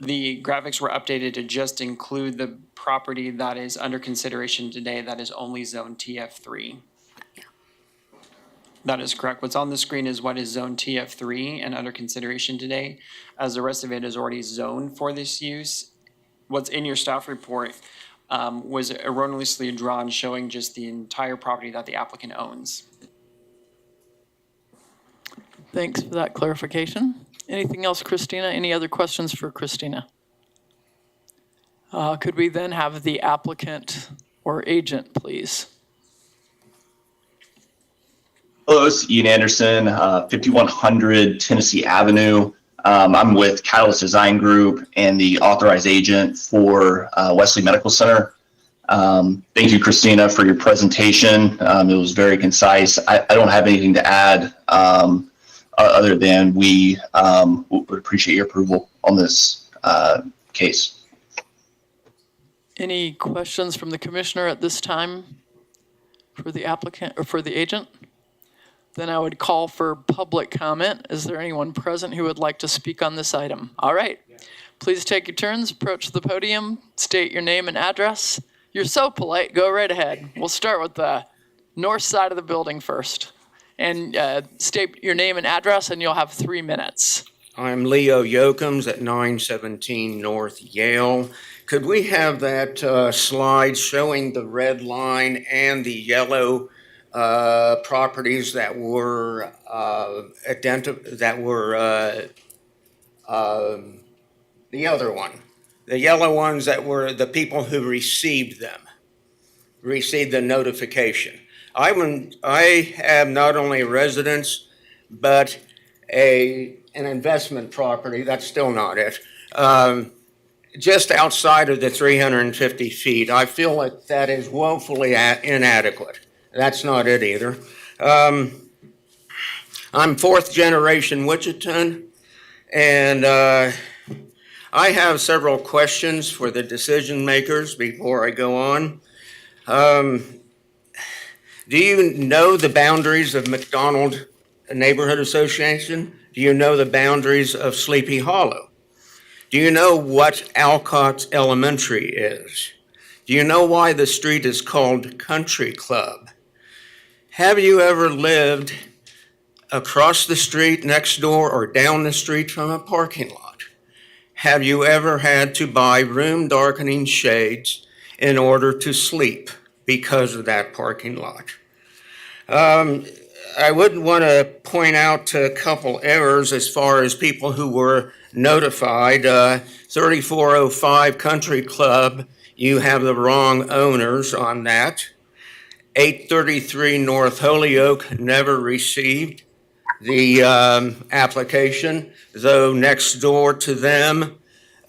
the graphics were updated to just include the property that is under consideration today that is only zone TF3. That is correct. What's on the screen is what is zone TF3 and under consideration today, as the rest of it is already zoned for this use. What's in your staff report was erroneously drawn showing just the entire property that the applicant owns. Thanks for that clarification. Anything else, Christina? Any other questions for Christina? Could we then have the applicant or agent, please? Hello, it's Ian Anderson, 5100 Tennessee Avenue. I'm with Catalyst Design Group and the authorized agent for Wesley Medical Center. Thank you, Christina, for your presentation. It was very concise. I don't have anything to add other than we would appreciate your approval on this case. Any questions from the commissioner at this time for the applicant or for the agent? Then I would call for public comment. Is there anyone present who would like to speak on this item? All right. Please take your turns, approach the podium, state your name and address. You're so polite, go right ahead. We'll start with the north side of the building first. and state your name and address, and you'll have 3 minutes. I'm Leo Yokums at 917 North Yale. Could we have that slide showing the red line and the yellow properties that were the other one? The yellow ones that were the people who received the notification. I have not only a residence, but an investment property, that's still not it, just outside of the 350 feet. I feel like that is woefully inadequate. That's not it either. I'm fourth generation Wichitan, and I have several questions for the decision makers before I go on. Do you know the boundaries of McDonald Neighborhood Association? Do you know the boundaries of Sleepy Hollow? Do you know what Alcott Elementary is? Do you know why the street is called Country Club? Have you ever lived across the street, next door, or down the street from a parking lot? Have you ever had to buy room darkening shades in order to sleep because of that parking lot? I would want to point out a couple errors as far as people who were notified. 3405 Country Club, you have the wrong owners on that. 833 North Holyoke never received the application, though next door to them,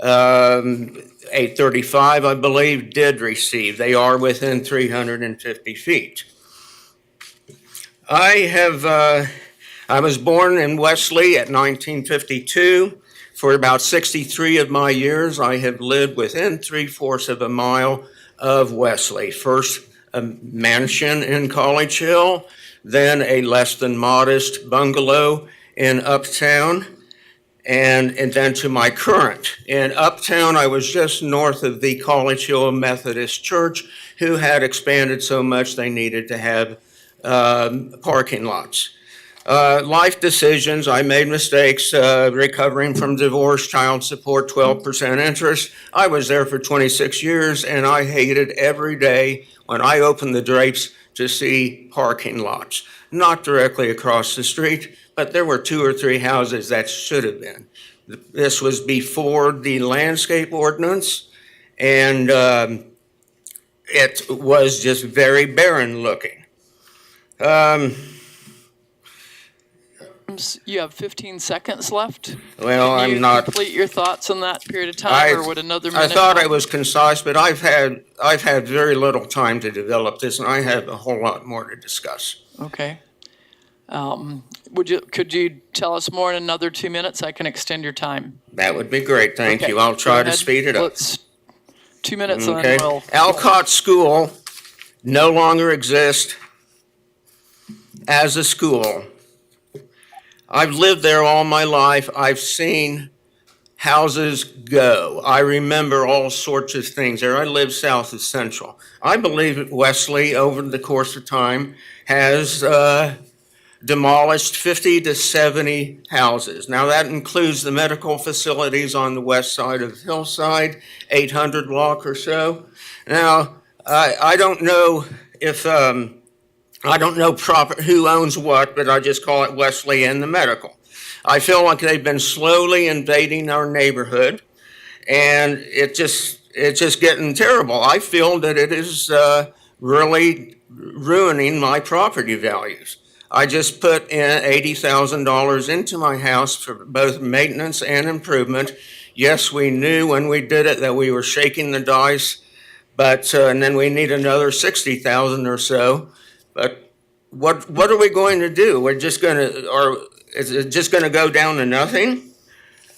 835, I believe, did receive. They are within 350 feet. I was born in Wesley at 1952. For about 63 of my years, I have lived within 3/4 of a mile of Wesley. First, a mansion in College Hill, then a less than modest bungalow in Uptown, and then to my current. In Uptown, I was just north of the College Hill Methodist Church, who had expanded so much they needed to have parking lots. Life decisions, I made mistakes, recovering from divorce, child support, 12% interest. I was there for 26 years, and I hated every day when I opened the drapes to see parking lots. Not directly across the street, but there were 2 or 3 houses that should have been. This was before the landscape ordinance, and it was just very barren looking. You have 15 seconds left. Well, Can you I'm not. complete your thoughts in that period of time, or would another minute? I thought I help? was concise, but I've had very little time to develop this, and I have a whole lot more to discuss. Okay. Could you tell us more in another 2 minutes? I can extend your time. That would be great. Thank Okay, you. I'll go try to ahead. speed it up. Let's 2 minutes and Okay. then we'll. Alcott School no longer exists as a school. I've lived there all my life. I've seen houses go. I remember all sorts of things there. I live south of Central. I believe Wesley, over the course of time, has demolished 50 to 70 houses. Now, that includes the medical facilities on the west side of Hillside, 800 block or so. Now, I don't know if I don't know proper who owns what, but I just call it Wesley and the medical. I feel like they've been slowly invading our neighborhood, and it's just getting terrible. I feel that it is really ruining my property values. I just put in $80,000 into my house for both maintenance and improvement. Yes, we knew when we did it that we were shaking the dice, but and then we need another 60,000 or so. But what are we going to do? We're just going to, or is it just going to go down to nothing?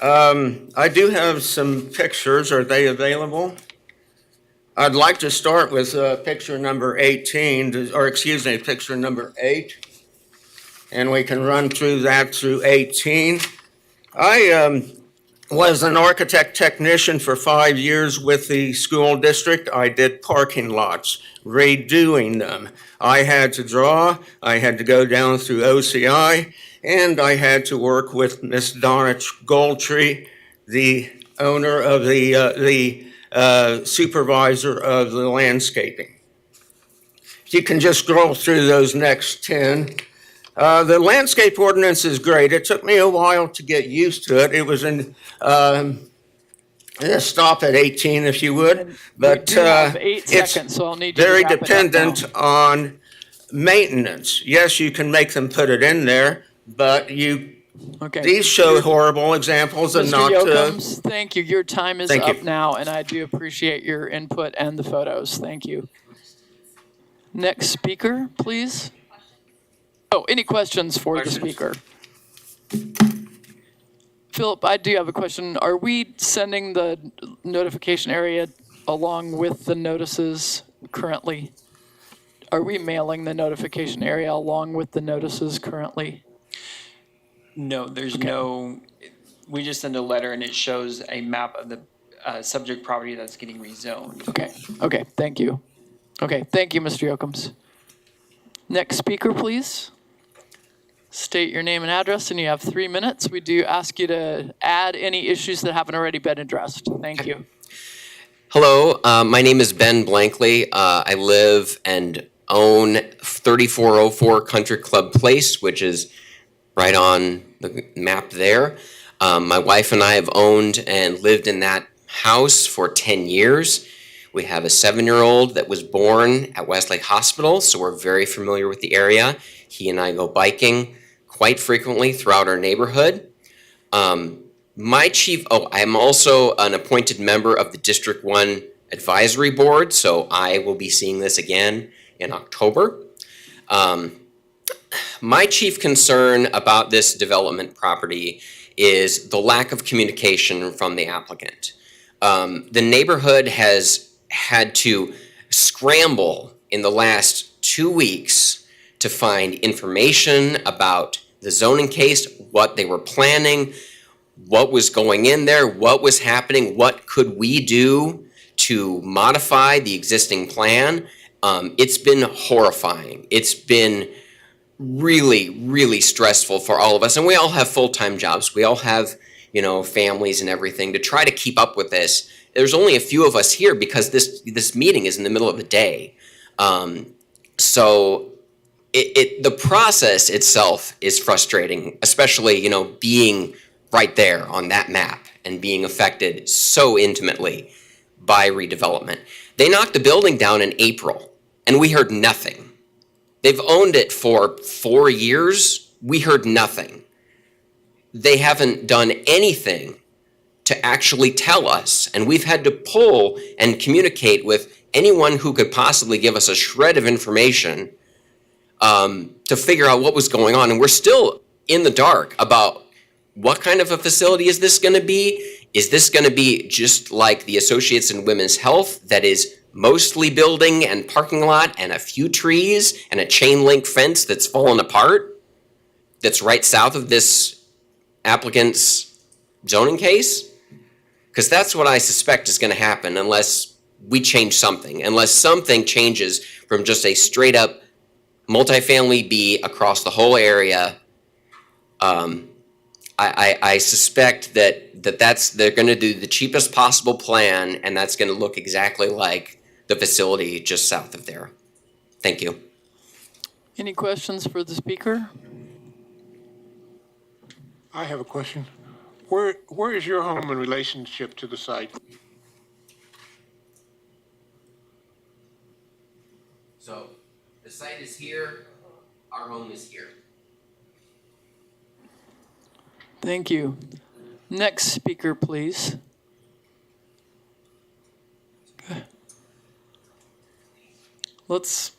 I do have some pictures. Are they available? I'd like to start with picture number 18, or excuse me, picture number 8. And we can run through that through 18. was an architect technician for 5 years with the school district. I did parking lots, redoing them. I had to draw, I had to go down through OCI, and I had to work with Miss Donna Goldtree, the owner of the supervisor of the landscaping. You can just scroll through those next 10. The landscape ordinance is great. It took me a while to get used to it. It was stop at 18 if you would, but do have 8 it's seconds, so I'll need you to very wrap it up dependent now. on maintenance. Yes, you can make them put it in there, but these show horrible examples and Mr. not. Yocums, thank you. Your time is Thank up you. now, and I do appreciate your input and the photos. Thank you. Next speaker, please. Oh, any questions for the speaker? Philip, I do have a question. Are we sending the notification area along with the notices currently? Are we mailing the notification area along with the notices currently? No, there's no, we just send a letter and it shows a map of the subject property that's getting rezoned. Okay, thank you. Okay, thank you, Mr. Yocums. Next speaker, please. State your name and address, and you have 3 minutes. We do ask you to add any issues that haven't already been addressed. Thank you. Hello, my name is Ben Blankley. I live and own 3404 Country Club Place, which is right on the map there. My wife and I have owned and lived in that house for 10 years. We have a 7-year-old that was born at Westlake Hospital, so we're very familiar with the area. He and I go biking quite frequently throughout our neighborhood. I'm also an appointed member of the District 1 Advisory Board, so I will be seeing this again in October. My chief concern about this development property is the lack of communication from the applicant. The neighborhood has had to scramble in the last 2 weeks to find information about the zoning case, what they were planning, what was going in there, what was happening, what could we do to modify the existing plan. It's been horrifying. It's been really, really stressful for all of us. And we all have full-time jobs. We all have, families and everything to try to keep up with this. There's only a few of us here because this meeting is in the middle of the day. So the process itself is frustrating, especially, being right there on that map and being affected so intimately by redevelopment. They knocked the building down in April and we heard nothing. They've owned it for 4 years. We heard nothing. They haven't done anything to actually tell us, and we've had to pull and communicate with anyone who could possibly give us a shred of information to figure out what was going on. And we're still in the dark about what kind of a facility is this going to be? Is this going to be just like the Associates in Women's Health that is mostly building and parking lot and a few trees and a chain link fence that's fallen apart that's right south of this applicant's zoning case? Because that's what I suspect is going to happen unless we change something, unless something changes from just a straight up multifamily B across the whole area. I suspect that they're going to do the cheapest possible plan, and that's going to look exactly like the facility just south of there. Thank you. Any questions for the speaker? I have a question. Where is your home in relationship to the site? So the site is here, our home is here. Thank you. Next speaker, please. Let's.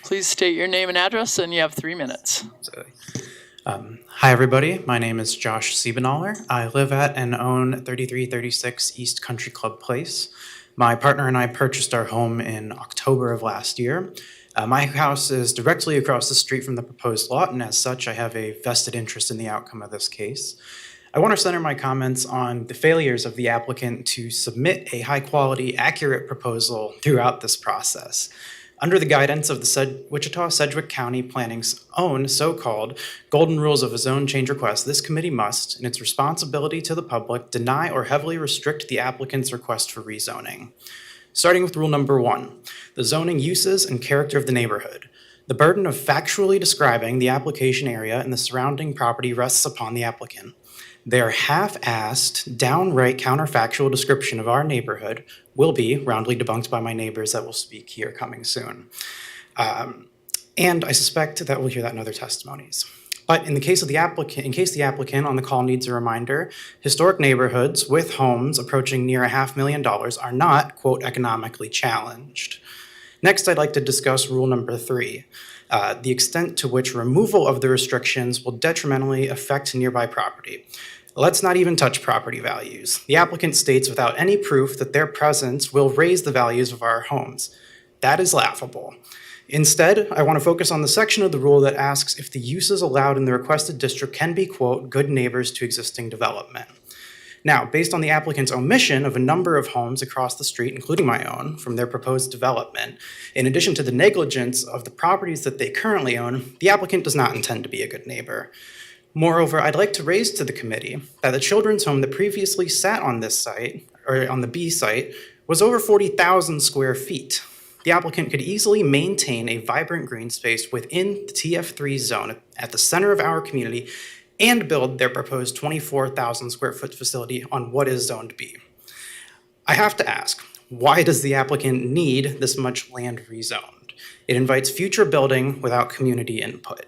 Please state your name and address, and you have 3 minutes. Hi, everybody. My name is Josh Siebenaller. I live at and own 3336 East Country Club Place. My partner and I purchased our home in October of last year. My house is directly across the street from the proposed lot, and as such, I have a vested interest in the outcome of this case. I want to center my comments on the failures of the applicant to submit a high-quality, accurate proposal throughout this process. Under the guidance of the Wichita-Sedgwick County Planning's own so-called golden rules of a zone change request, this committee must, in its responsibility to the public, deny or heavily restrict the applicant's request for rezoning. Starting with rule number 1, the zoning uses and character of the neighborhood. The burden of factually describing the application area and the surrounding property rests upon the applicant. Their half-assed, downright counterfactual description of our neighborhood will be roundly debunked by my neighbors that will speak here coming soon. And I suspect that we'll hear that in other testimonies. But in the case of the applicant, in case the applicant on the call needs a reminder, historic neighborhoods with homes approaching near $500,000 are not, quote, economically challenged. Next, I'd like to discuss rule number 3, the extent to which removal of the restrictions will detrimentally affect nearby property. Let's not even touch property values. The applicant states without any proof that their presence will raise the values of our homes. That is laughable. Instead, I want to focus on the section of the rule that asks if the uses allowed in the requested district can be, quote, good neighbors to existing development. Now, based on the applicant's omission of a number of homes across the street, including my own, from their proposed development, in addition to the negligence of the properties that they currently own, the applicant does not intend to be a good neighbor. Moreover, I'd like to raise to the committee that the children's home that previously sat on this site, or on the B site, was over 40,000 square feet. The applicant could easily maintain a vibrant green space within the TF3 zone at the center of our community and build their proposed 24,000 square foot facility on what is zoned B. I have to ask, why does the applicant need this much land rezoned? It invites future building without community input.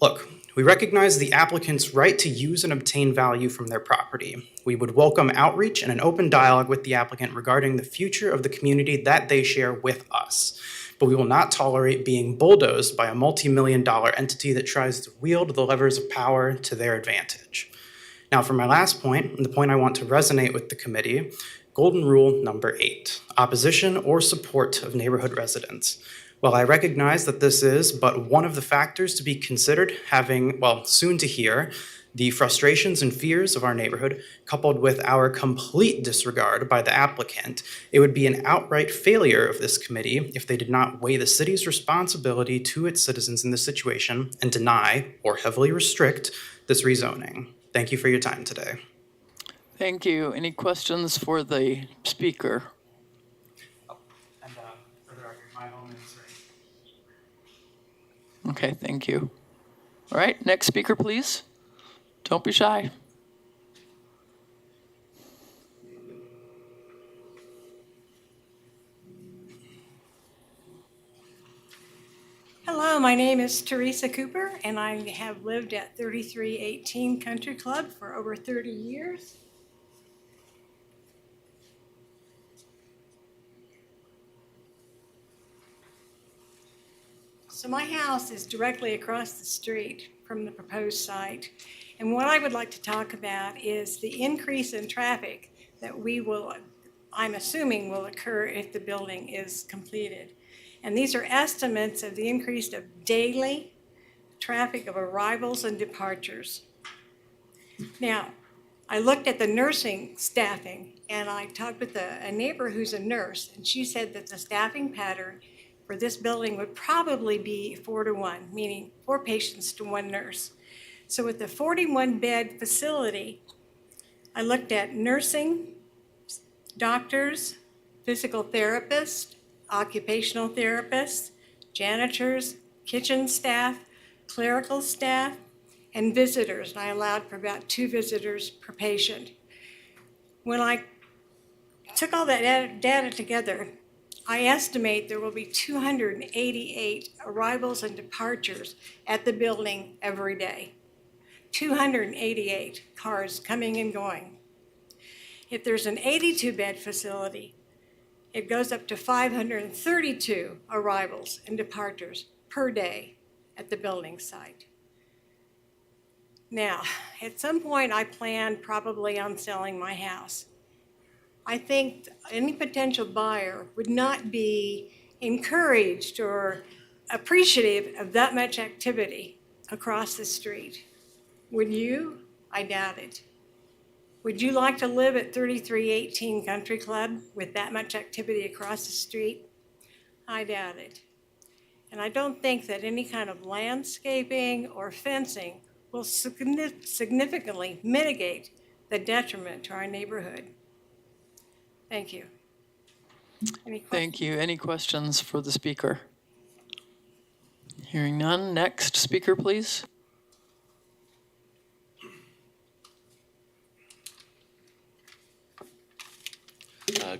Look, we recognize the applicant's right to use and obtain value from their property. We would welcome outreach and an open dialogue with the applicant regarding the future of the community that they share with us. But we will not tolerate being bulldozed by a multi-million-dollar entity that tries to wield the levers of power to their advantage. Now, for my last point, and the point I want to resonate with the committee, golden rule number 8, opposition or support of neighborhood residents. While I recognize that this is but one of the factors to be considered, having, well, soon to hear, the frustrations and fears of our neighborhood, coupled with our complete disregard by the applicant, it would be an outright failure of this committee if they did not weigh the city's responsibility to its citizens in this situation and deny or heavily restrict this rezoning. Thank you for your time today. Thank you. Any questions for the speaker? And for the record, my home is right. Okay, thank you. All right, next speaker, please. Don't be shy. Hello, my name is Teresa Cooper, and I have lived at 3318 Country Club for over 30 years. So my house is directly across the street from the proposed site. And what I would like to talk about is the increase in traffic that I'm assuming will occur if the building is completed. And these are estimates of the increase of daily traffic of arrivals and departures. Now, I looked at the nursing staffing, and I talked with a neighbor who's a nurse, and she said that the staffing pattern for this building would probably be 4-to-1, meaning 4 patients to 1 nurse. So with the 41-bed facility, I looked at nursing, doctors, physical therapists, occupational therapists, janitors, kitchen staff, clerical staff, and visitors. And I allowed for about 2 visitors per patient. When I took all that data together, I estimate there will be 288 arrivals and departures at the building every day. 288 cars coming and going. If there's an 82-bed facility, it goes up to 532 arrivals and departures per day at the building site. Now, at some point I plan probably on selling my house. I think any potential buyer would not be encouraged or appreciative of that much activity across the street. Would you? I doubt it. Would you like to live at 3318 Country Club with that much activity across the street? I doubt it. And I don't think that any kind of landscaping or fencing will significantly mitigate the detriment to our neighborhood. Thank you. Thank you. Any questions for the speaker? Hearing none. Next speaker, please.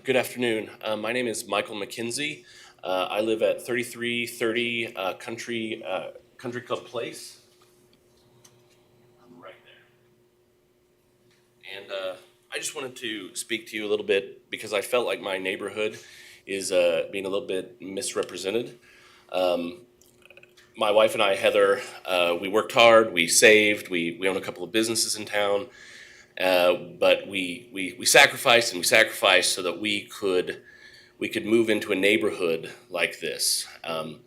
Good afternoon. My name is Michael Mckenzie. I live at 3330 Country Club Place. I'm right there. And I just wanted to speak to you a little bit because I felt like my neighborhood is being a little bit misrepresented. My wife and I, Heather, we worked hard, we saved, we own a couple of businesses in town. But we sacrificed and we sacrificed so that we could move into a neighborhood like this. In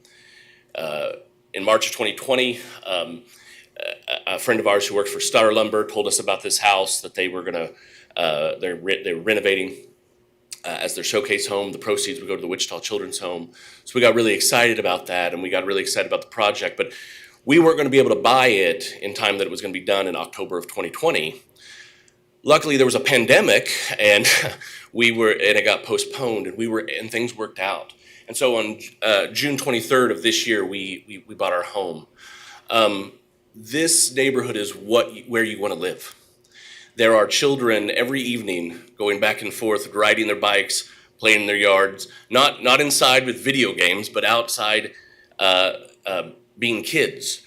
March of 2020, a friend of ours who works for Star Lumber told us about this house that they were they're renovating as their showcase home. The proceeds would go to the Wichita Children's Home. So we got really excited about that, and we got really excited about the project. But we weren't going to be able to buy it in time that it was going to be done in October of 2020. Luckily, there was a pandemic, and it got postponed, and things worked out. And so on June 23rd of this year, we bought our home. This neighborhood is where you want to live. There are children every evening going back and forth, riding their bikes, playing in their yards, not inside with video games, but outside being kids.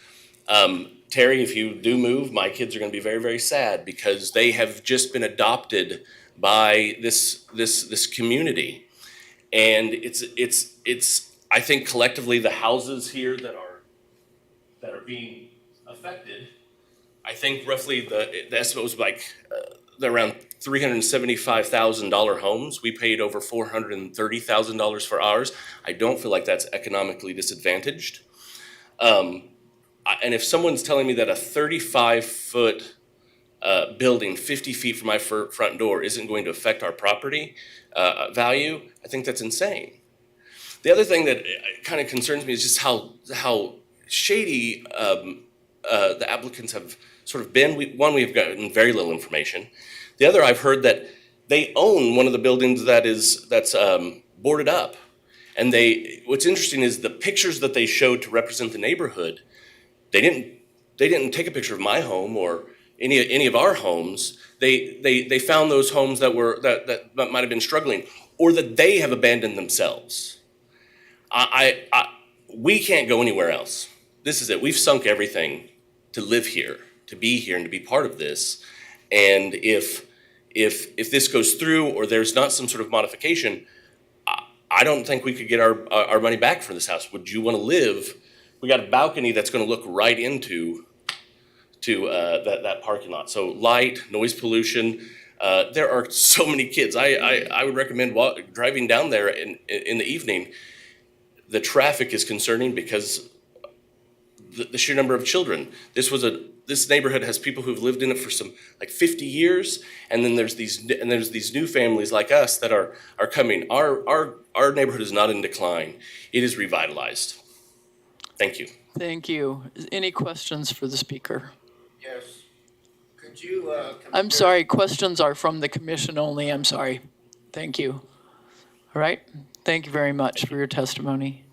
Terry, if you do move, my kids are going to be very, very sad because they have just been adopted by this community, and it's I think collectively the houses here that are being affected. I think roughly the estimate was like they're around $375,000 homes. We paid over $430,000 for ours. I don't feel like that's economically disadvantaged. And if someone's telling me that a 35-foot building 50 feet from my front door isn't going to affect our property value, I think that's insane. The other thing that kind of concerns me is just how shady the applicants have sort of been. We've gotten very little information. The other, I've heard that they own one of the buildings that's boarded up. And what's interesting is the pictures that they showed to represent the neighborhood. They didn't take a picture of my home or any of our homes. They found those homes that might have been struggling, or that they have abandoned themselves. We can't go anywhere else. This is it. We've sunk everything to live here, to be here, and to be part of this. And if this goes through, or there's not some sort of modification, I don't think we could get our money back for this house. Would you want to live? We got a balcony that's going to look right into that parking lot. So light, noise pollution. There are so many kids. I would recommend driving down there in the evening. The traffic is concerning because the sheer number of children. This neighborhood has people who've lived in it for some like 50 years, and then there's these new families like us that are coming. Our neighborhood is not in decline. It is revitalized. Thank you. Thank you. Any questions for the speaker? Yes. Could you? I'm sorry, questions are from the commission only. I'm sorry. Thank you. All right. Thank you very much for your testimony.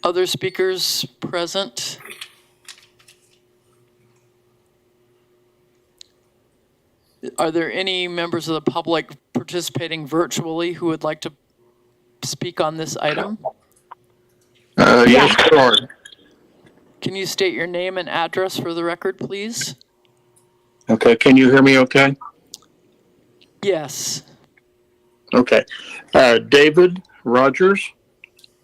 Other speakers present? Are there any members of the public participating virtually who would like to speak on this item? Yes, there are. Can you state your name and address for the record, please? Okay, can you hear me okay? Yes. Okay. David Rogers,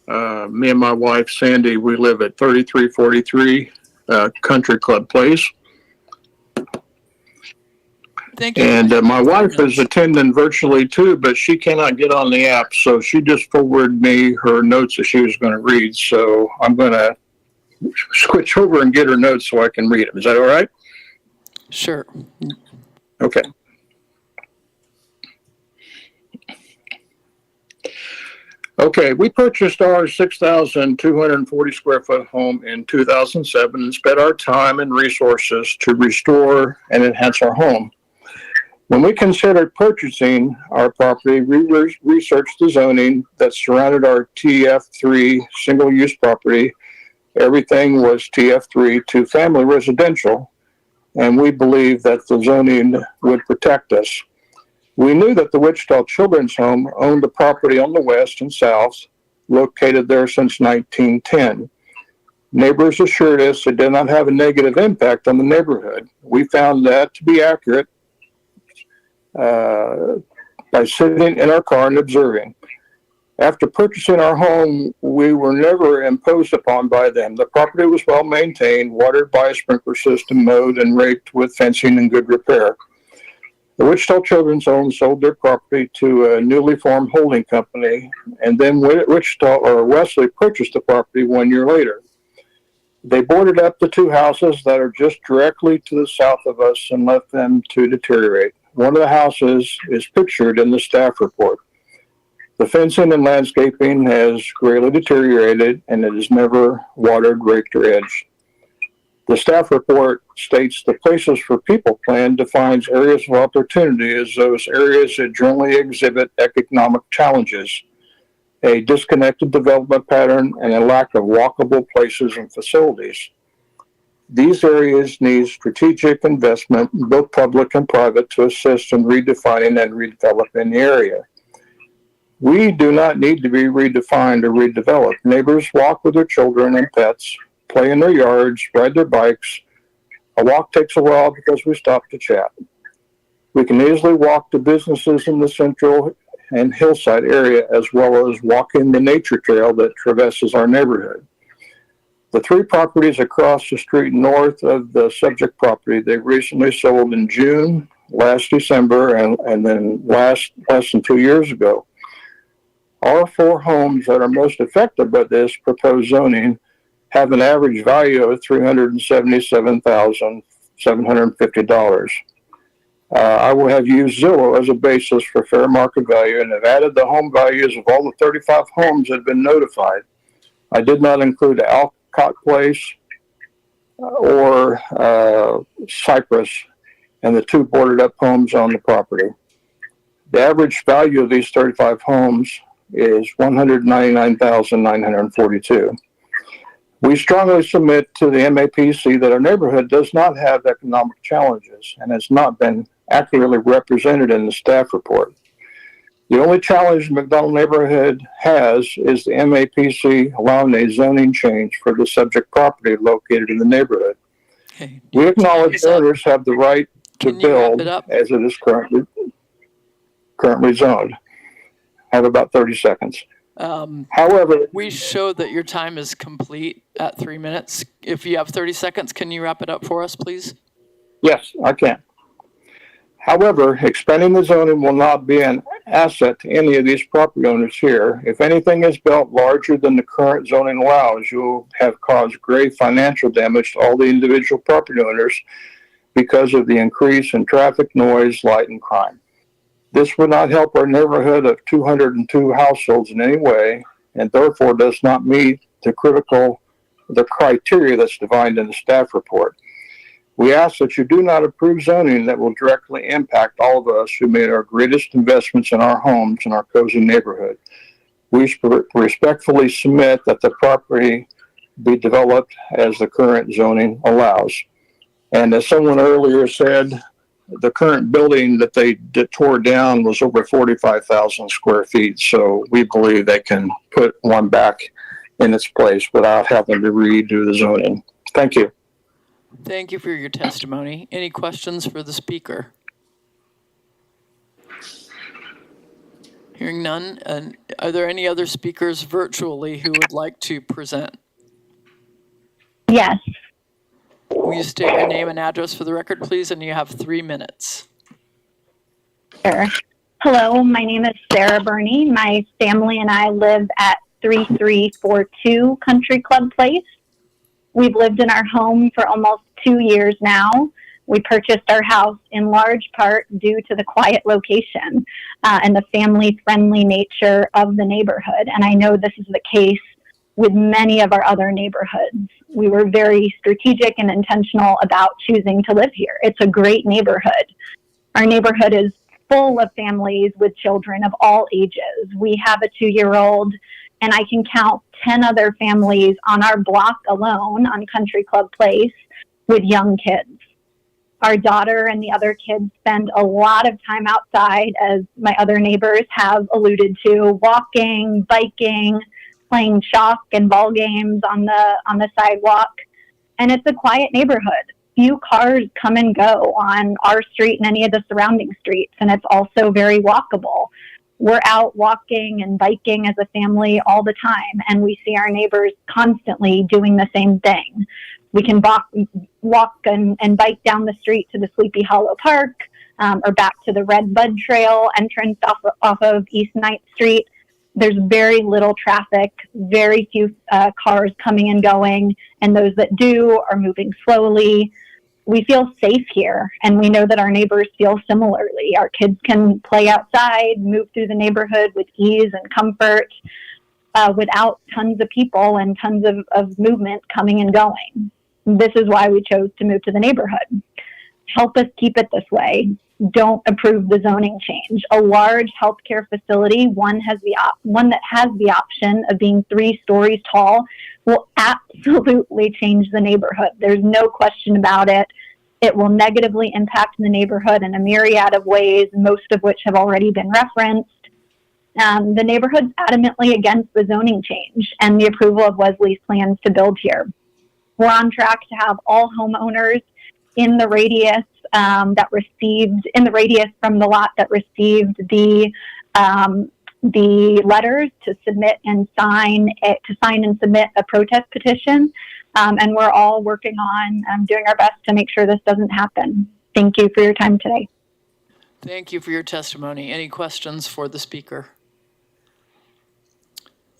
me and my wife Sandy, we live at 3343 Country Club Place. Thank you. And my wife is attending virtually too, but she cannot get on the app. So she just forwarded me her notes that she was going to read. So I'm going to switch over and get her notes so I can read them. Is that all right? Sure. Okay. Okay, we purchased our 6,240 square foot home in 2007 and spent our time and resources to restore and enhance our home. When we considered purchasing our property, we researched the zoning that surrounded our TF3 single-use property. Everything was TF3 to family residential, and we believed that the zoning would protect us. We knew that the Wichita Children's Home owned the property on the west and south, located there since 1910. Neighbors assured us it did not have a negative impact on the neighborhood. We found that to be accurate by sitting in our car and observing. After purchasing our home, we were never imposed upon by them. The property was well maintained, watered by a sprinkler system, mowed and raked with fencing in good repair. The Wichita Children's Home sold their property to a newly formed holding company, and then Wesley purchased the property 1 year later. They boarded up the two houses that are just directly to the south of us and left them to deteriorate. One of the houses is pictured in the staff report. The fencing and landscaping has greatly deteriorated, and it is never watered, raked, or edged. The staff report states the places for people plan defines areas of opportunity as those areas that generally exhibit economic challenges, a disconnected development pattern, and a lack of walkable places and facilities. These areas need strategic investment, both public and private, to assist in redefining and redeveloping the area. We do not need to be redefined or redeveloped. Neighbors walk with their children and pets, play in their yards, ride their bikes. A walk takes a while because we stop to chat. We can easily walk to businesses in the central and hillside area, as well as walking the nature trail that traverses our neighborhood. The three properties across the street north of the subject property, they recently sold in June, last December, and then less than 2 years ago. Our four homes that are most affected by this proposed zoning have an average value of $377,750. I will have used Zillow as a basis for fair market value and have added the home values of all the 35 homes that have been notified. I did not include Alcott Place or Cypress and the two boarded up homes on the property. The average value of these 35 homes is $199,942. We strongly submit to the MAPC that our neighborhood does not have economic challenges and has not been accurately represented in the staff report. The only challenge the McDonald neighborhood has is the MAPC allowing a zoning change for the subject property located in the neighborhood. Okay. We acknowledge owners have the right to build as it is currently zoned. I have about 30 seconds. However, we show that your time is complete at 3 minutes. If you have 30 seconds, can you wrap it up for us, please? yes, I can. However, expanding the zoning will not be an asset to any of these property owners here. If anything is built larger than the current zoning allows, you will have caused grave financial damage to all the individual property owners because of the increase in traffic, noise, light, and crime. This would not help our neighborhood of 202 households in any way, and therefore does not meet the criteria that's defined in the staff report. We ask that you do not approve zoning that will directly impact all of us who made our greatest investments in our homes and our cozy neighborhood. We respectfully submit that the property be developed as the current zoning allows. And as someone earlier said, the current building that they tore down was over 45,000 square feet. So we believe they can put one back in its place without having to redo the zoning. Thank you. Thank you for your testimony. Any questions for the speaker? Hearing none, and are there any other speakers virtually who would like to present? Yes. Will you state your name and address for the record, please? And you have 3 minutes. Sure. Hello, my name is Sarah Burney. My family and I live at 3342 Country Club Place. We've lived in our home for almost 2 years now. We purchased our house in large part due to the quiet location and the family-friendly nature of the neighborhood. And I know this is the case with many of our other neighborhoods. We were very strategic and intentional about choosing to live here. It's a great neighborhood. Our neighborhood is full of families with children of all ages. We have a 2-year-old, and I can count 10 other families on our block alone on Country Club Place with young kids. Our daughter and the other kids spend a lot of time outside, as my other neighbors have alluded to, walking, biking, playing chalk and ball games on the sidewalk. And it's a quiet neighborhood. Few cars come and go on our street and any of the surrounding streets, and it's also very walkable. We're out walking and biking as a family all the time, and we see our neighbors constantly doing the same thing. We can walk and bike down the street to the Sleepy Hollow Park, or back to the Red Bud Trail entrance off of East 9th Street. There's very little traffic, very few cars coming and going, and those that do are moving slowly. We feel safe here, and we know that our neighbors feel similarly. Our kids can play outside, move through the neighborhood with ease and comfort without tons of people and tons of movement coming and going. This is why we chose to move to the neighborhood. Help us keep it this way. Don't approve the zoning change. A large healthcare facility, one that has the option of being 3 stories tall, will absolutely change the neighborhood. There's no question about it. It will negatively impact the neighborhood in a myriad of ways, most of which have already been referenced. The neighborhood's adamantly against the zoning change and the approval of Wesley's plans to build here. We're on track to have all homeowners in the radius from the lot that received the letters to sign and submit a protest petition. And we're all working on doing our best to make sure this doesn't happen. Thank you for your time today. Thank you for your testimony. Any questions for the speaker?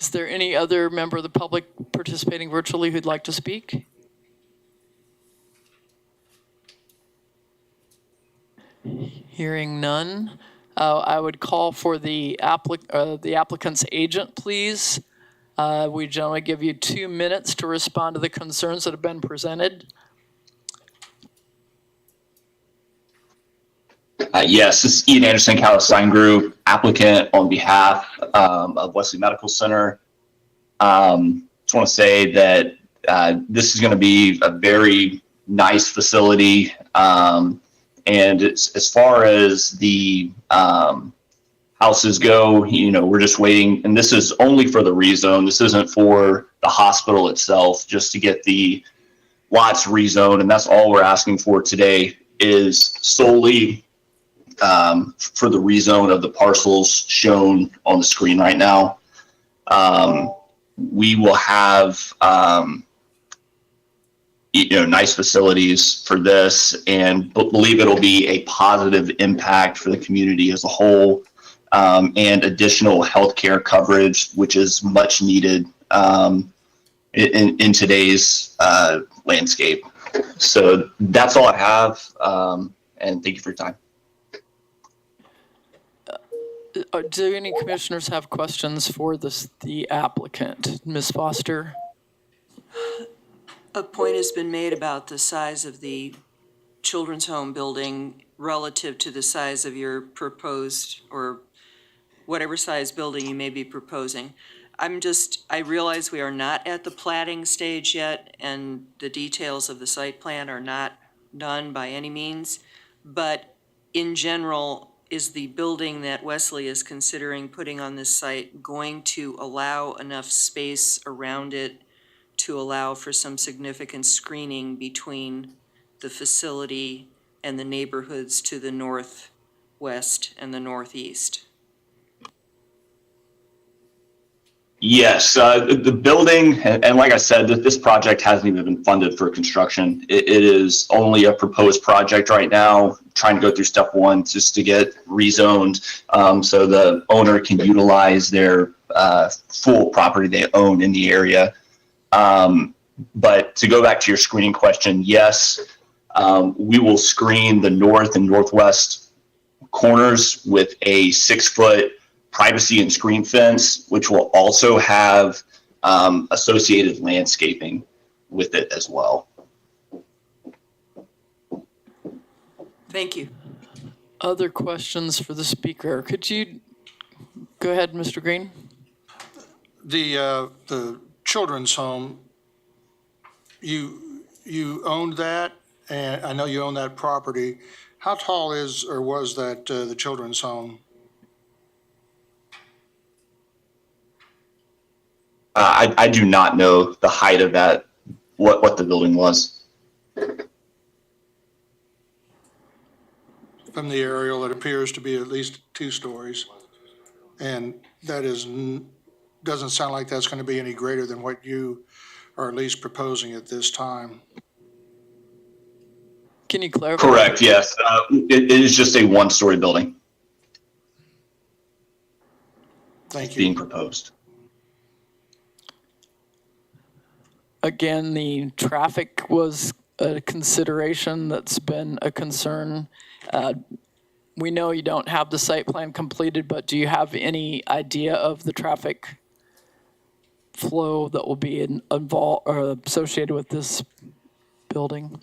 Is there any other member of the public participating virtually who'd like to speak? Hearing none, I would call for the applicant's agent, please. We generally give you 2 minutes to respond to the concerns that have been presented. Yes, this is Ian Anderson, Callis Sign Group, applicant on behalf of Wesley Medical Center. Just want to say that this is going to be a very nice facility. And as far as the houses go, we're just waiting. And this is only for the rezone. This isn't for the hospital itself, just to get the lots rezoned. And that's all we're asking for today, is solely for the rezone of the parcels shown on the screen right now. We will have nice facilities for this, and believe it'll be a positive impact for the community as a whole, and additional healthcare coverage, which is much needed in today's landscape. So that's all I have, and thank you for your time. Do any commissioners have questions for the applicant? Ms. Foster? A point has been made about the size of the children's home building relative to the size of your proposed, or whatever size building you may be proposing. I realize we are not at the platting stage yet, and the details of the site plan are not done by any means, but in general, is the building that Wesley is considering putting on this site going to allow enough space around it to allow for some significant screening between the facility and the neighborhoods to the northwest and the northeast? Yes, the building, and like I said, this project hasn't even been funded for construction. It is only a proposed project right now trying to go through step one just to get rezoned, so the owner can utilize their full property they own in the area. But to go back to your screening question, yes, we will screen the north and northwest corners with a 6-foot privacy and screen fence, which will also have associated landscaping with it as well. Thank you. Other questions for the speaker? Could you go ahead, Mr. Green? The children's home, you owned that, and I know you own that property. How tall is or was that the children's home? I do not know the height of that, what the building was. From the aerial, it appears to be at least 2 stories. And that doesn't sound like that's going to be any greater than what you are at least proposing at this time. Can you clarify? Correct, yes. It is just a 1-story building. Thank you. Being proposed. Again, the traffic was a consideration that's been a concern. We know you don't have the site plan completed, but do you have any idea of the traffic flow that will be involved or associated with this building?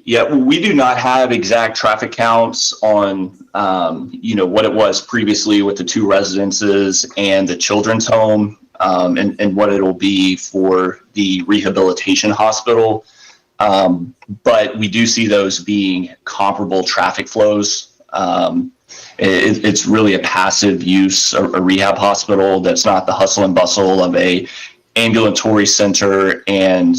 Yeah, we do not have exact traffic counts on, what it was previously with the 2 residences and the children's home, and what it'll be for the rehabilitation hospital. But we do see those being comparable traffic flows. It's really a passive use, a rehab hospital that's not the hustle and bustle of a ambulatory center, and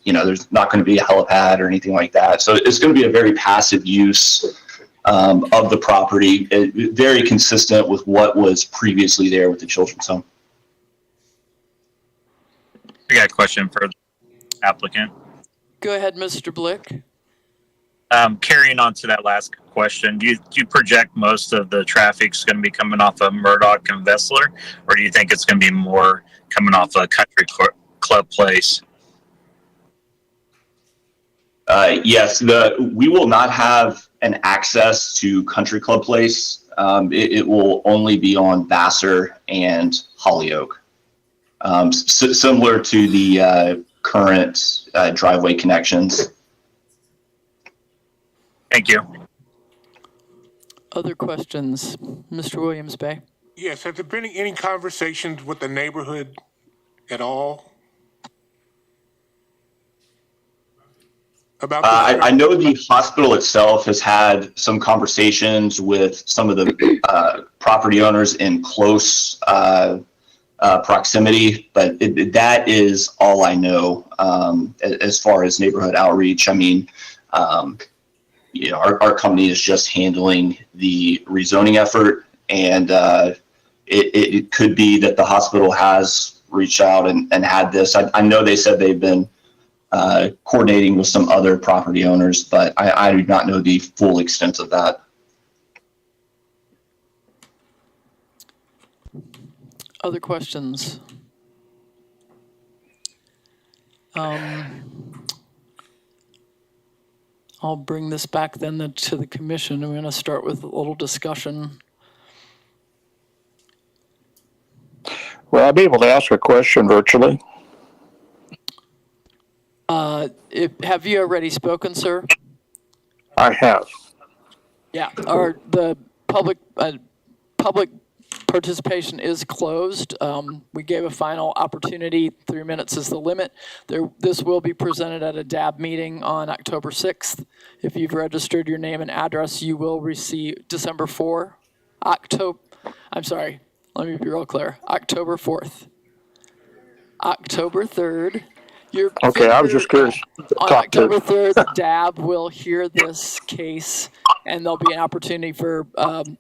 there's not going to be a helipad or anything like that. So it's going to be a very passive use of the property, very consistent with what was previously there with the children's home. I got a question for the applicant. Go ahead, Mr. Blick. Carrying on to that last question, do you project most of the traffic's going to be coming off of Murdoch and Vessler, or do you think it's going to be more coming off of Country Club Place? Yes, we will not have an access to Country Club Place. It will only be on Vassar and Hollyoak. Similar to the current driveway connections. Thank you. Other questions? Mr. Williams-Bay? Yes, has there been any conversations with the neighborhood at all? About I know the hospital itself has had some conversations with some of the property owners in close proximity, but that is all I know as far as neighborhood outreach. I mean, our company is just handling the rezoning effort, and it could be that the hospital has reached out and had this. I know they said they've been coordinating with some other property owners, but I do not know the full extent of that. Other questions? I'll bring this back then to the commission. I'm going to start with a little discussion. Will I be able to ask a question virtually? Have you already spoken, sir? I have. Yeah, or the public participation is closed. We gave a final opportunity. 3 minutes is the limit. This will be presented at a DAB meeting on October 6th. If you've registered your name and address, you will receive December 4. I'm sorry, let me be real clear. October 4th. October 3rd. Okay, I was just curious. On October 3rd, DAB will hear this case, and there'll be an opportunity for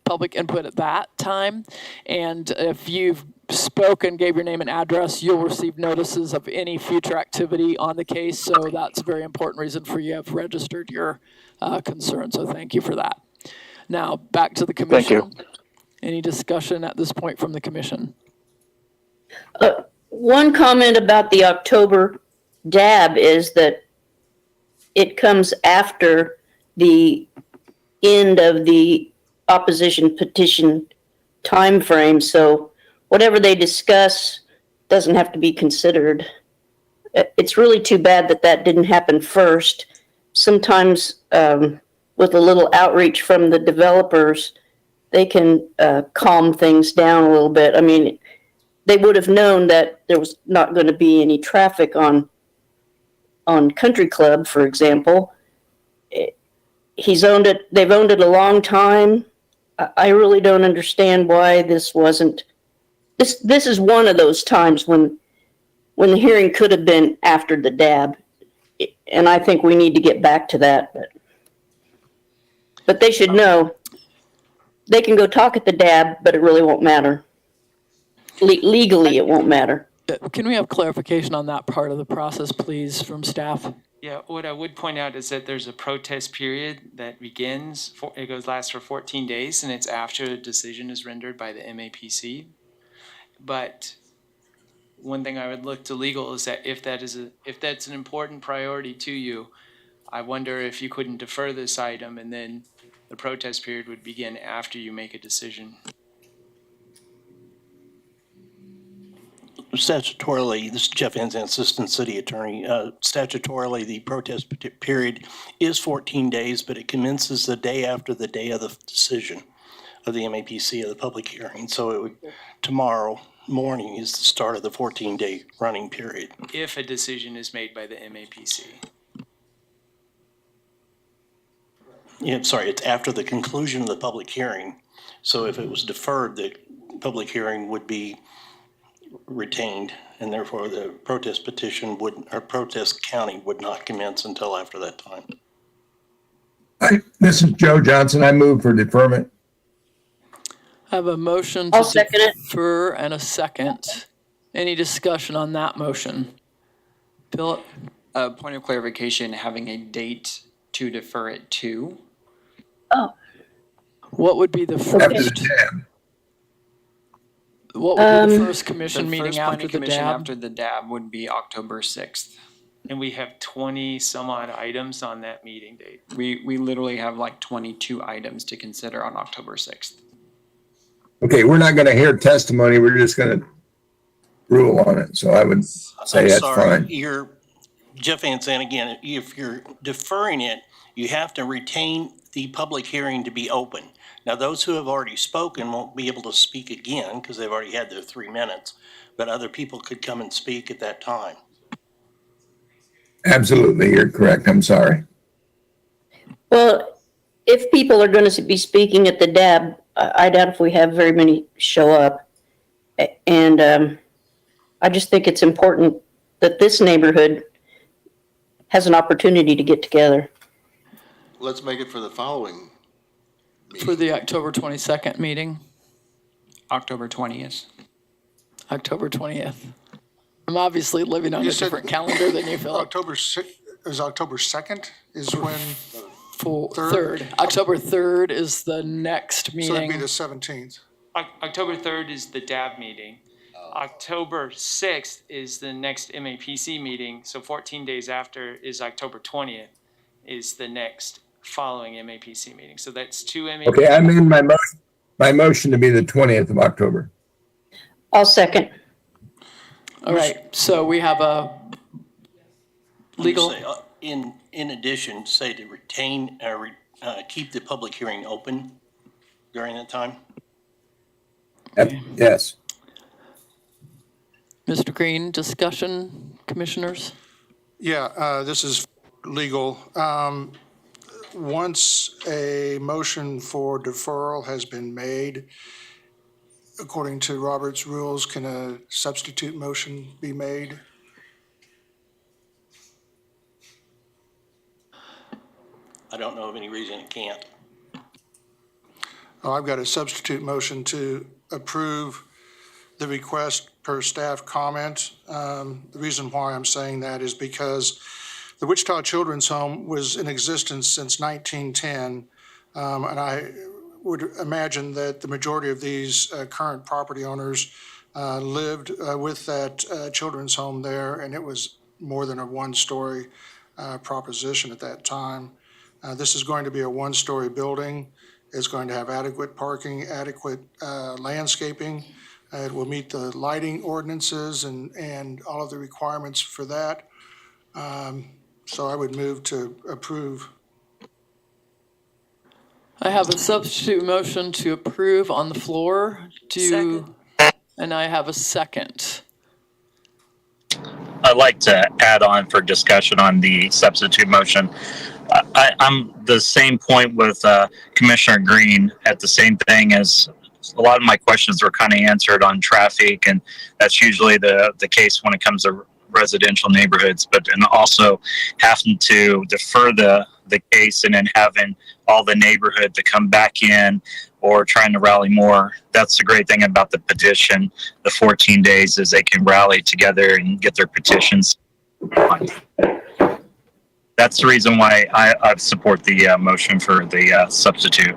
public input at that time. And if you've spoke and gave your name and address, you'll receive notices of any future activity on the case. So that's a very important reason for you have registered your concern. So thank you for that. Now back to the commission. Thank you. Any discussion at this point from the commission? One comment about the October DAB is that it comes after the end of the opposition petition timeframe, so whatever they discuss doesn't have to be considered. It's really too bad that that didn't happen first. Sometimes with a little outreach from the developers, they can calm things down a little bit. I mean, they would have known that there was not going to be any traffic on Country Club, for example. He's owned it, they've owned it a long time. I really don't understand why this wasn't, this is one of those times when the hearing could have been after the DAB. And I think we need to get back to that, but they should know they can go talk at the DAB, but it really won't matter. Legally, it won't matter. Can we have clarification on that part of the process, please, from staff? Yeah, what I would point out is that there's a protest period that begins, lasts for 14 days, and it's after a decision is rendered by the MAPC. But one thing I would look to legal is that if that's an important priority to you, I wonder if you couldn't defer this item and then the protest period would begin after you make a decision. Statutorily, this is Jeff Ensign, Assistant City Attorney. Statutorily, the protest period is 14 days, but it commences the day after the day of the decision of the MAPC of the public hearing. So it would, tomorrow morning is the start of the 14-day running period. If a decision is made by the MAPC. Yeah, sorry, it's after the conclusion of the public hearing. So if it was deferred, the public hearing would be retained, and therefore the protest petition or protest counting would not commence until after that time. This is Joe Johnson. I move for deferment. I have a motion I'll to second it. defer and a second. Any discussion on that motion? Philip? Point of clarification, having a date to defer it to. Oh. What would be the After first? the DAB. What would be the first commission meeting first after planning the commission DAB? after the DAB would be October 6th. And we have 20 some odd items on that meeting date. We literally have like 22 items to consider on October 6th. Okay, we're not going to hear testimony. We're just going to rule on it. So I would say I'm that's sorry, fine. You're, Jeff Ensign, again, if you're deferring it, you have to retain the public hearing to be open. Now, those who have already spoken won't be able to speak again because they've already had their 3 minutes, but other people could come and speak at that time. Absolutely, you're correct. I'm sorry. Well, if people are going to be speaking at the DAB, I doubt if we have very many show up. And I just think it's important that this neighborhood has an opportunity to get together. Let's make it for the following meeting. For the October 22nd meeting? October 20th. October 20th. I'm obviously living on You a said- different calendar than you, Philip. October 2nd is when, Third. October 3rd is the next so it'd be meeting. the 17th. October 3rd is the DAB meeting. October 6th is the next MAPC meeting, so 14 days after is October 20th is the next following MAPC meeting. So that's two MAPC. Okay, I amend my motion to be the 20th of October. I'll second. All right, so we have a legal, Say, in addition, say to retain, keep the public hearing open during that time. Yes. Mr. Green, discussion, commissioners? Yeah, this is legal. Once a motion for deferral has been made, according to Robert's rules, can a substitute motion be made? I don't know of any reason it can't. Oh, I've got a substitute motion to approve the request per staff comment. The reason why I'm saying that is because the Wichita Children's Home was in existence since 1910, and I would imagine that the majority of these current property owners lived with that children's home there, and it was more than a one-story proposition at that time. This is going to be a one-story building. It's going to have adequate parking, adequate landscaping. It will meet the lighting ordinances and all of the requirements for that. So I would move to approve. I have a substitute motion to approve on the floor. Second. And I have a second. I'd like to add on for discussion on the substitute motion. I'm the same point with Commissioner Green at the same thing as a lot of my questions were kind of answered on traffic, and that's usually the case when it comes to residential neighborhoods, but and also having to defer the case and then having all the neighborhood to come back in or trying to rally more. That's the great thing about the petition, the 14 days, is they can rally together and get their petitions. That's the reason why I support the motion for the substitute.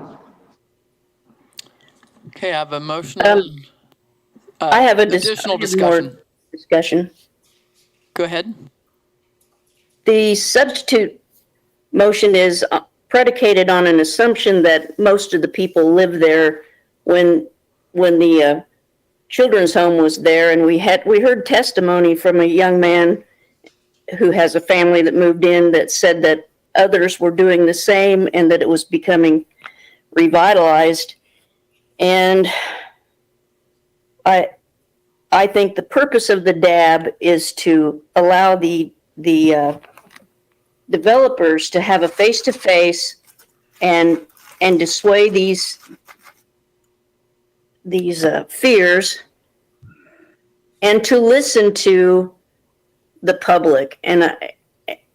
Okay, I have a motion. I have additional discussion. Discussion. Go ahead. The substitute motion is predicated on an assumption that most of the people live there when the children's home was there, and we heard testimony from a young man who has a family that moved in that said that others were doing the same and that it was becoming revitalized. And I think the purpose of the DAB is to allow the developers to have a face-to-face and dissuade these fears, and to listen to the public. And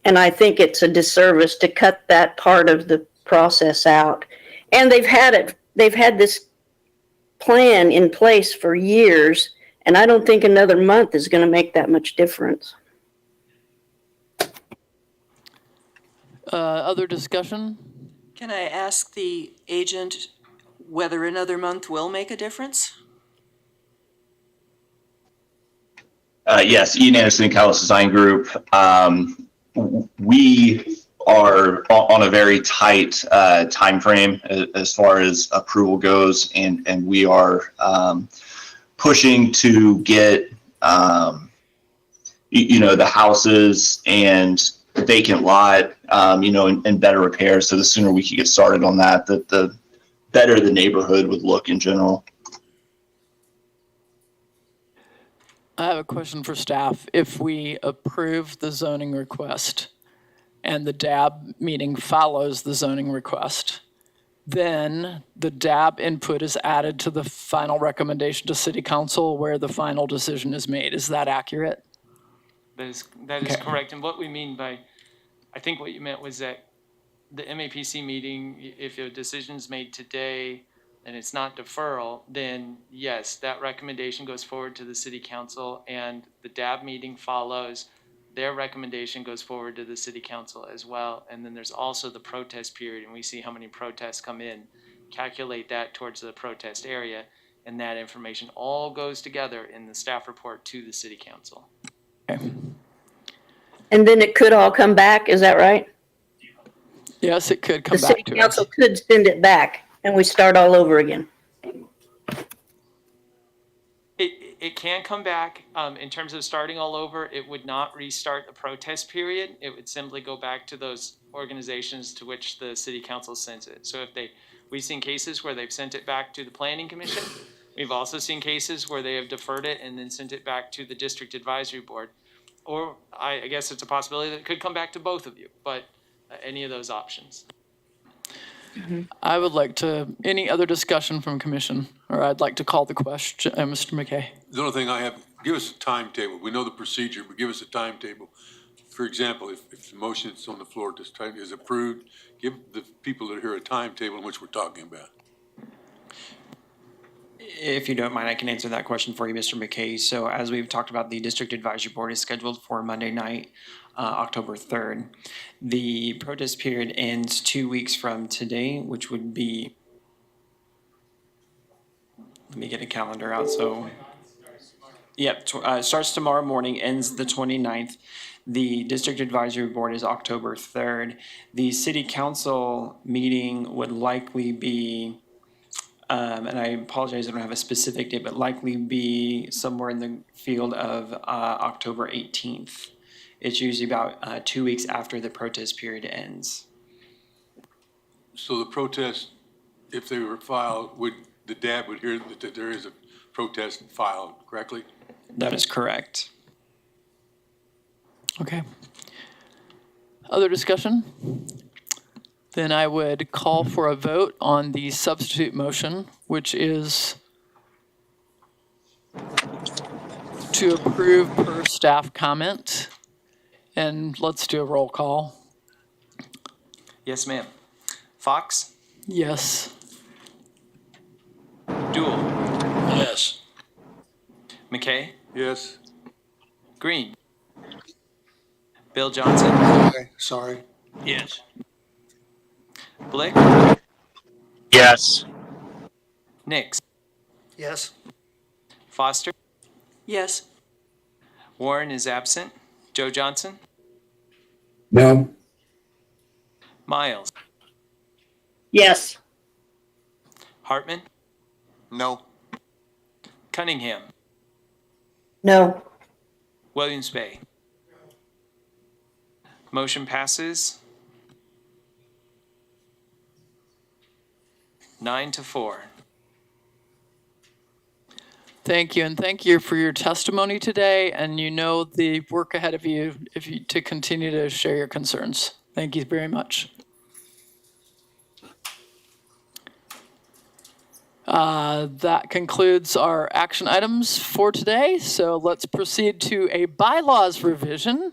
I think it's a disservice to cut that part of the process out. And they've had this plan in place for years, and I don't think another month is going to make that much difference. Other discussion? Can I ask the agent whether another month will make a difference? Yes, Ian Anderson, Catalyst Design Group. We are on a very tight time frame as far as approval goes, and we are pushing to get the houses and vacant lot in better repair. So the sooner we can get started on that, the better the neighborhood would look in general. I have a question for staff. If we approve the zoning request and the DAB meeting follows the zoning request, then the DAB input is added to the final recommendation to City Council where the final decision is made. Is that accurate? That is correct. And what we mean by, I think what you meant was that the MAPC meeting, if a decision is made today and it's not deferral, then yes, that recommendation goes forward to the City Council, and the DAB meeting follows. Their recommendation goes forward to the City Council as well. And then there's also the protest period, and we see how many protests come in, calculate that towards the protest area, and that information all goes together in the staff report to the City Council. Okay. And then it could all come back, is that right? Yes, it could come The back City to Council us. could send it back and we start all over again. It can come back. In terms of starting all over, it would not restart the protest period. It would simply go back to those organizations to which the City Council sends it. So we've seen cases where they've sent it back to the Planning Commission. We've also seen cases where they have deferred it and then sent it back to the District Advisory Board. Or I guess it's a possibility that it could come back to both of you, but any of those options. I would like to, any other discussion from commission, or I'd like to call the question, Mr. McKay. The only thing I have, give us a timetable. We know the procedure, but give us a timetable. For example, if the motion that's on the floor at this time is approved, give the people that are here a timetable in which we're talking about. If you don't mind, I can answer that question for you, Mr. McKay. So as we've talked about, the District Advisory Board is scheduled for Monday night, October 3rd. The protest period ends 2 weeks from today, which would be, let me get a calendar out. So, yep, starts tomorrow morning, ends the 29th. The District Advisory Board is October 3rd. The City Council meeting would likely be, and I apologize, I don't have a specific date, but likely be somewhere in the field of October 18th. It's usually about 2 weeks after the protest period ends. So the protest, if they were filed, the DAB would hear that there is a protest filed correctly? That is correct. Okay. Other discussion? Then I would call for a vote on the substitute motion, which is to approve per staff comment. And let's do a roll call. Yes, ma'am. Fox? Yes. Dool? Yes. McKay? Yes. Green? Bill Johnson? Okay, sorry. Yes. Blick? Yes. Nix? Yes. Foster? Yes. Warren is absent. Joe Johnson? No. Miles? Yes. Hartman? No. Cunningham? No. Williams Bay? Motion passes 9-4. Thank you, and thank you for your testimony today, and you know the work ahead of you to continue to share your concerns. Thank you very much. That concludes our action items for today, so let's proceed to a bylaws revision.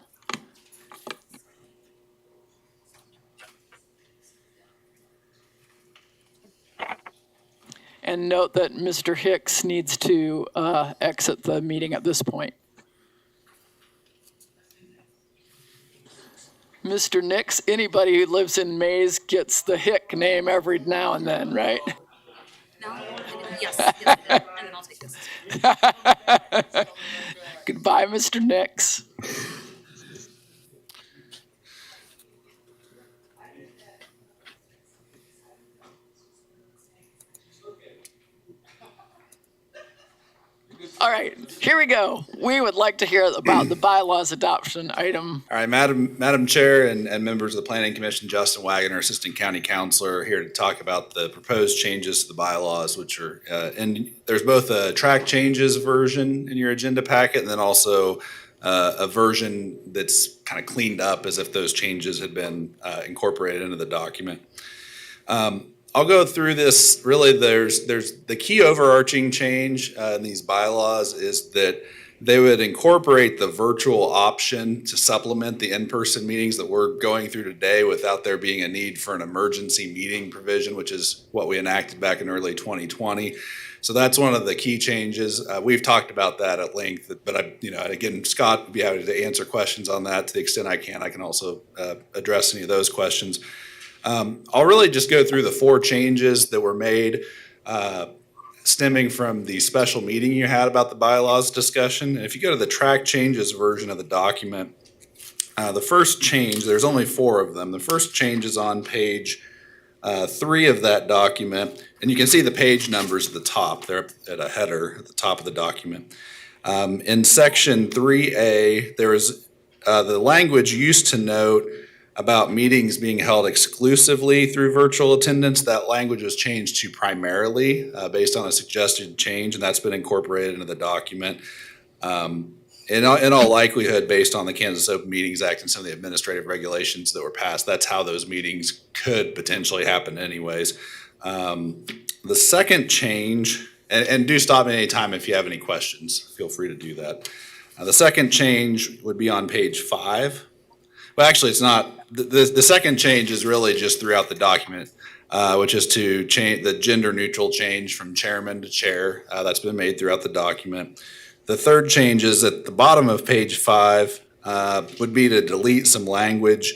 And note that Mr. Hicks needs to exit the meeting at this point. Mr. Nix, anybody who lives in Mays gets the Hick name every now and then, right? No? Yes. And then I'll take this. Goodbye, Mr. Nix. All right, here we go. We would like to hear about the bylaws adoption item. All right, Madam Chair and members of the Planning Commission, Justin Wagoner, Assistant County Counselor, here to talk about the proposed changes to the bylaws, which are, and there's both a track changes version in your agenda packet and then also a version that's kind of cleaned up as if those changes had been incorporated into the document. I'll go through this. Really, there's the key overarching change in these bylaws is that they would incorporate the virtual option to supplement the in-person meetings that we're going through today without there being a need for an emergency meeting provision, which is what we enacted back in early 2020. So that's one of the key changes. We've talked about that at length, but again, Scott would be happy to answer questions on that to the extent I can. I can also address any of those questions. I'll really just go through the 4 changes that were made stemming from the special meeting you had about the bylaws discussion. And if you go to the track changes version of the document, the first change, there's only 4 of them. The first change is on page 3 of that document, and you can see the page numbers at the top. They're at a header at the top of the document. In section 3A, there is the language used to note about meetings being held exclusively through virtual attendance. That language was changed to primarily based on a suggested change, and that's been incorporated into the document. In all likelihood, based on the Kansas Open Meetings Act and some of the administrative regulations that were passed, that's how those meetings could potentially happen anyways. The second change, and do stop me anytime if you have any questions, feel free to do that. The second change would be on page 5. Well, actually, it's not. The second change is really just throughout the document. which is to change the gender neutral change from chairman to chair. That's been made throughout the document. The third change is at the bottom of page 5 would be to delete some language.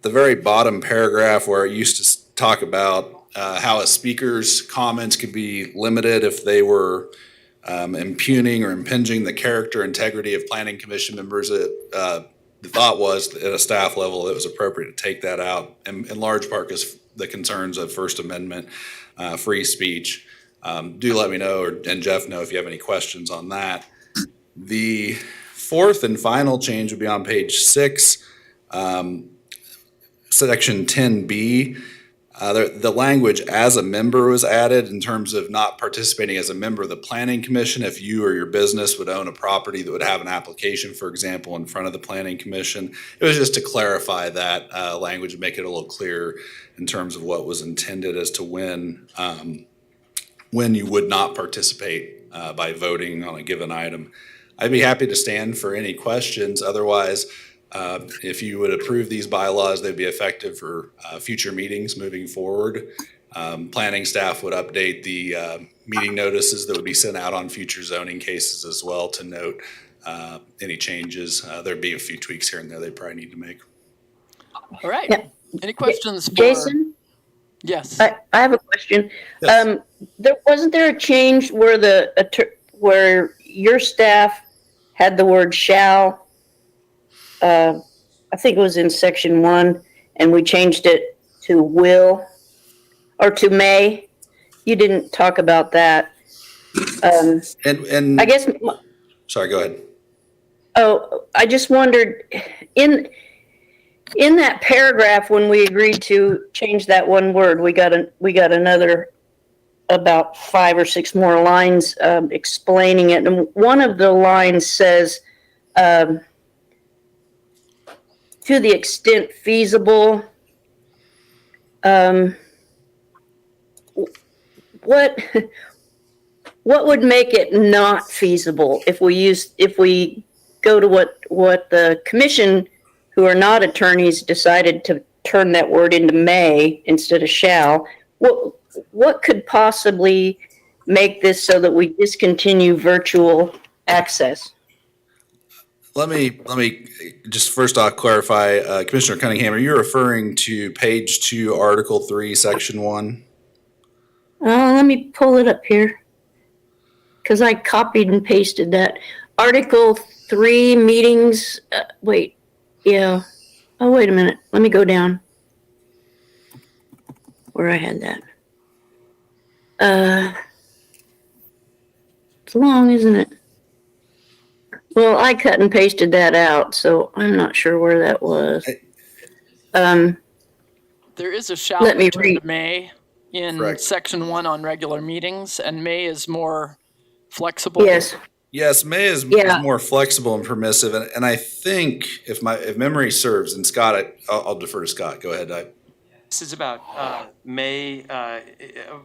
The very bottom paragraph where it used to talk about how a speaker's comments could be limited if they were impugning or impinging the character integrity of planning commission members. The thought was at a staff level, it was appropriate to take that out, in large part because the concerns of First Amendment, free speech. Do let me know, and Jeff know if you have any questions on that. The fourth and final change would be on page 6, section 10B. The language "as a member" was added in terms of not participating as a member of the planning commission if you or your business would own a property that would have an application, for example, in front of the planning commission. It was just to clarify that language and make it a little clearer in terms of what was intended as to when you would not participate by voting on a given item. I'd be happy to stand for any questions. Otherwise, if you would approve these bylaws, they'd be effective for future meetings moving forward. Planning staff would update the meeting notices that would be sent out on future zoning cases as well to note any changes. There'd be a few tweaks here and there they probably need to make. All right. Yeah. Any questions for Jason? Yes. I have a question. Yes. Wasn't there a change where where your staff had the word "shall"? I think it was in section 1, and we changed it to "will" or to "may." You didn't talk about that. And I guess. Sorry, go ahead. Oh, I just wondered in that paragraph when we agreed to change that one word, we got another about 5 or 6 more lines explaining it, and one of the lines says, "To the extent feasible." What would make it not feasible if we go to what the commission, who are not attorneys, decided to turn that word into "may" instead of "shall"? What could possibly make this so that we discontinue virtual access? Let me just first off clarify, Commissioner Cunningham, are you referring to page 2, Article 3, Section 1? Let me pull it up here, because I copied and pasted that. Article 3, meetings, wait, yeah. Oh, wait a minute, let me go down where I had that. It's long, isn't it? Well, I cut and pasted that out, so I'm not sure where that was. There is a "shall" Let me return read. to "may" in Correct. section 1 on regular meetings, and "may" is more flexible. Yes, May is more flexible and permissive, and I think if memory serves, and Scott, I'll defer to Scott. Go ahead. This is about may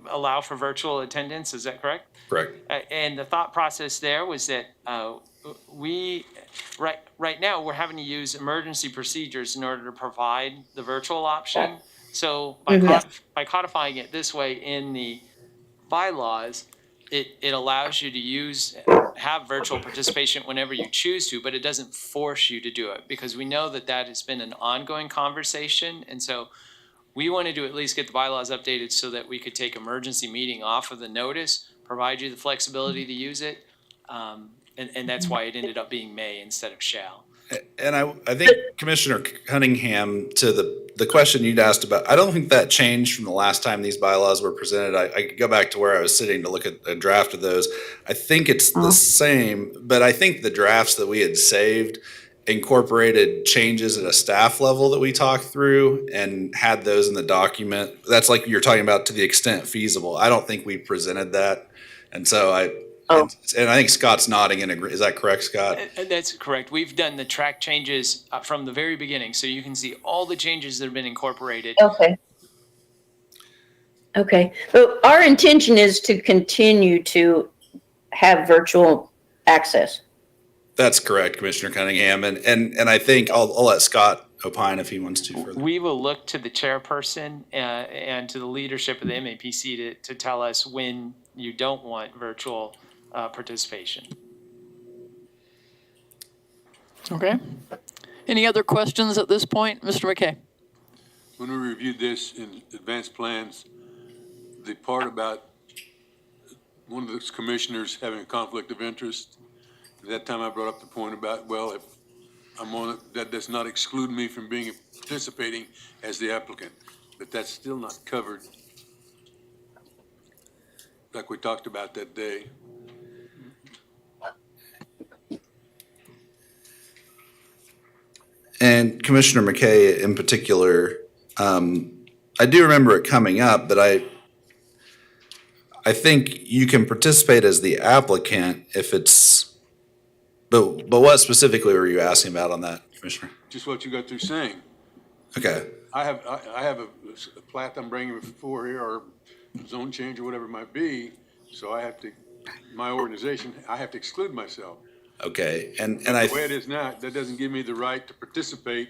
allow for virtual attendance, is that correct? Correct. And the thought process there was that right now we're having to use emergency procedures in order to provide the virtual option. So by codifying it this way in the bylaws, it allows you to have virtual participation whenever you choose to, but it doesn't force you to do it, because we know that has been an ongoing conversation. And so we wanted to at least get the bylaws updated so that we could take emergency meeting off of the notice, provide you the flexibility to use it. And that's why it ended up being "may" instead of "shall." And I think Commissioner Cunningham, to the question you'd asked about, I don't think that changed from the last time these bylaws were presented. I could go back to where I was sitting to look at a draft of those. I think it's the same, but I think the drafts that we had saved incorporated changes at a staff level that we talked through and had those in the document. That's like you're talking about, to the extent feasible. I don't think we presented that. And so and I think Scott's nodding in agreement. Is that correct, Scott? That's correct. We've done the track changes from the very beginning, so you can see all the changes that have been incorporated. Okay. So our intention is to continue to have virtual access. That's correct, Commissioner Cunningham. And I think I'll let Scott opine if he wants to further. We will look to the chairperson and to the leadership of the MAPC to tell us when you don't want virtual participation. Okay. Any other questions at this point, Mr. McKay? When we reviewed this in advanced plans, the part about one of the commissioners having a conflict of interest, at that time I brought up the point about, well, if I'm on it, that does not exclude me from participating as the applicant, but that's still not covered like we talked about that day. And Commissioner McKay in particular, I do remember it coming up, but I think you can participate as the applicant if it's, but what specifically were you asking about on that, Commissioner? Just what you got through saying. Okay. I have a plat I'm bringing before here, or zone change or whatever it might be, so I have to, my organization, I have to exclude myself. Okay, and The way it is now, that doesn't give me the right to participate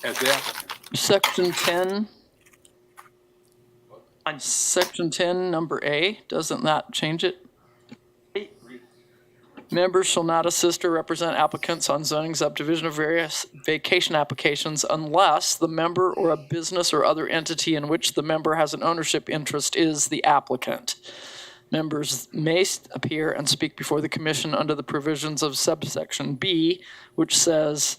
as the applicant. Section 10. On Section 10, number A, doesn't that change it? Members shall not assist or represent applicants on zoning subdivision of various vacation applications unless the member or a business or other entity in which the member has an ownership interest is the applicant. Members may appear and speak before the commission under the provisions of subsection B, which says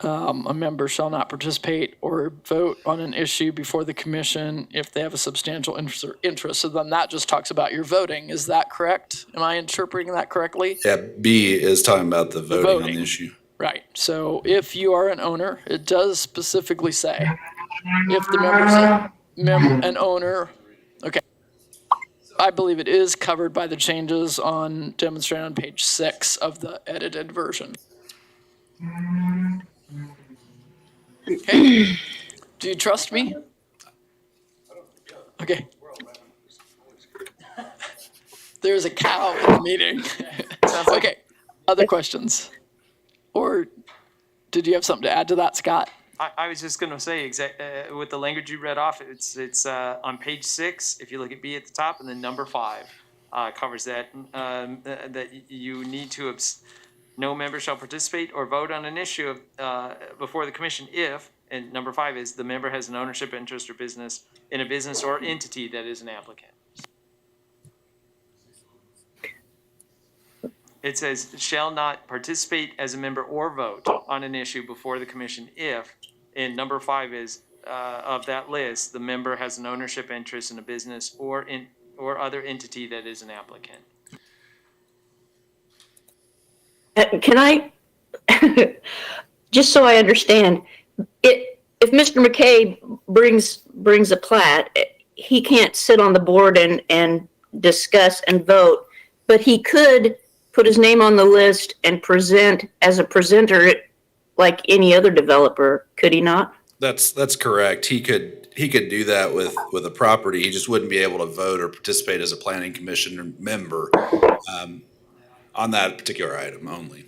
a member shall not participate or vote on an issue before the commission if they have a substantial interest. So then that just talks about your voting. Is that correct? Am I interpreting that correctly? Yeah, B is talking about the voting on the issue. Right. So if you are an owner, it does specifically say if the member's an owner. Okay. I believe it is covered by the changes demonstrated on page 6 of the edited version. Okay. Do you trust me? Okay. There's a cow in the meeting. Okay. Other questions? Or did you have something to add to that, Scott? I was just going to say, with the language you read off, it's on page 6. If you look at B at the top, and then number 5 covers that. That you need to no member shall participate or vote on an issue before the commission if, and number 5 is the member has an ownership interest or business in a business or entity that is an applicant. It says shall not participate as a member or vote on an issue before the commission if, and number 5 is of that list, the member has an ownership interest in a business or other entity that is an applicant. Can I, just so I understand, if Mr. McKay brings a plat, he can't sit on the board and discuss and vote, but he could put his name on the list and present as a presenter like any other developer, could he not? That's correct. He could do that with a property. He just wouldn't be able to vote or participate as a planning commission member on that particular item only.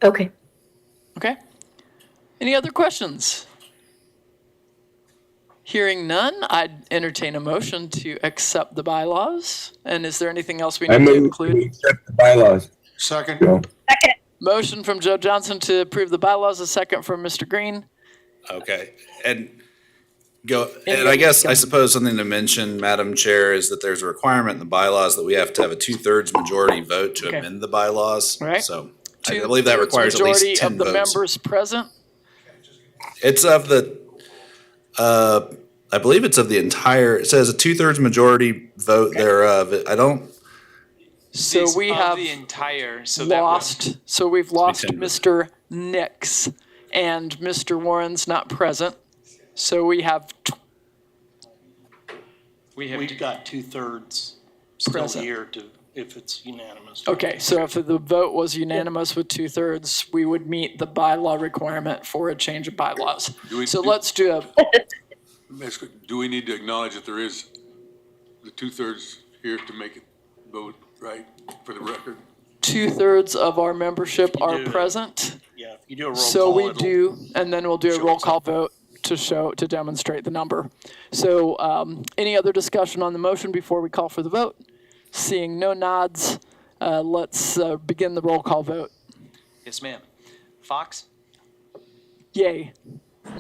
Okay. Okay. Any other questions? Hearing none, I'd entertain a motion to accept the bylaws. And is there anything else we need to include? We accept the bylaws. Second. Second. Motion from Joe Johnson to approve the bylaws, a second from Mr. Green. Okay, and I guess, I suppose something to mention, Madam Chair, is that there's a requirement in the bylaws that we have to have a 2/3 majority vote to amend the bylaws. Right. So I believe that requires at least 10 votes. Majority of the members present? It's of the, I believe it's of the entire, it says a 2/3 majority vote thereof. I don't. So we have the entire, so we've lost Mr. Nix and Mr. Warren's not present. So we have We've got 2/3 still Present. here if it's unanimous. okay, so if the vote was unanimous with 2/3, we would meet the bylaw requirement for a change of bylaws. Let's do a. Do we need to acknowledge that there is the 2/3 here to make it vote right for the record? 2/3 of our membership are present. Yeah, if You do a roll So call. we it'll- do, and then we'll do a show roll it's call up. vote to demonstrate the number. So any other discussion on the motion before we call for the vote? Seeing no nods, let's begin the roll call vote. Yes, ma'am. Fox? Yay.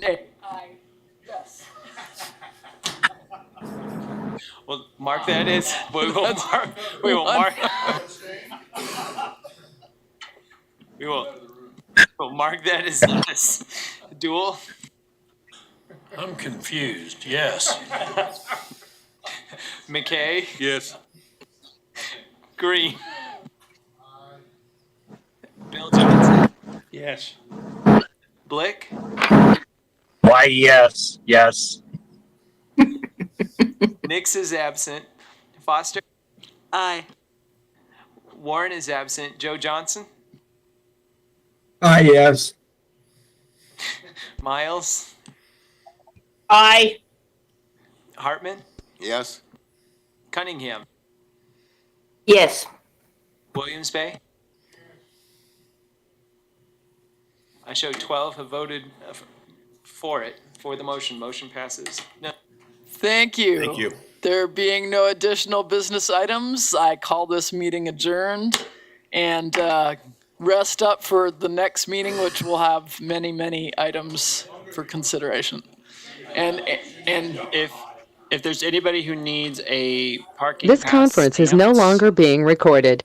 Nay. Aye. Yes. Well, mark that as, we will mark. We'll mark that as yes. Dual? I'm confused, yes. McKay? Yes. Green? Bill Johnson? Yes. Blick? Why, yes, yes. Nix is absent. Foster? Aye. Warren is absent. Joe Johnson? Yes. Miles? Aye. Hartman? Yes. Cunningham? Yes. Williams Bay? I show 12 have voted for it, for the motion. Motion passes. No. Thank you. Thank you. There being no additional business items, I call this meeting adjourned and rest up for the next meeting, which will have many, many items for consideration. And If there's anybody who needs a parking This pass conference is no stamped, longer being recorded.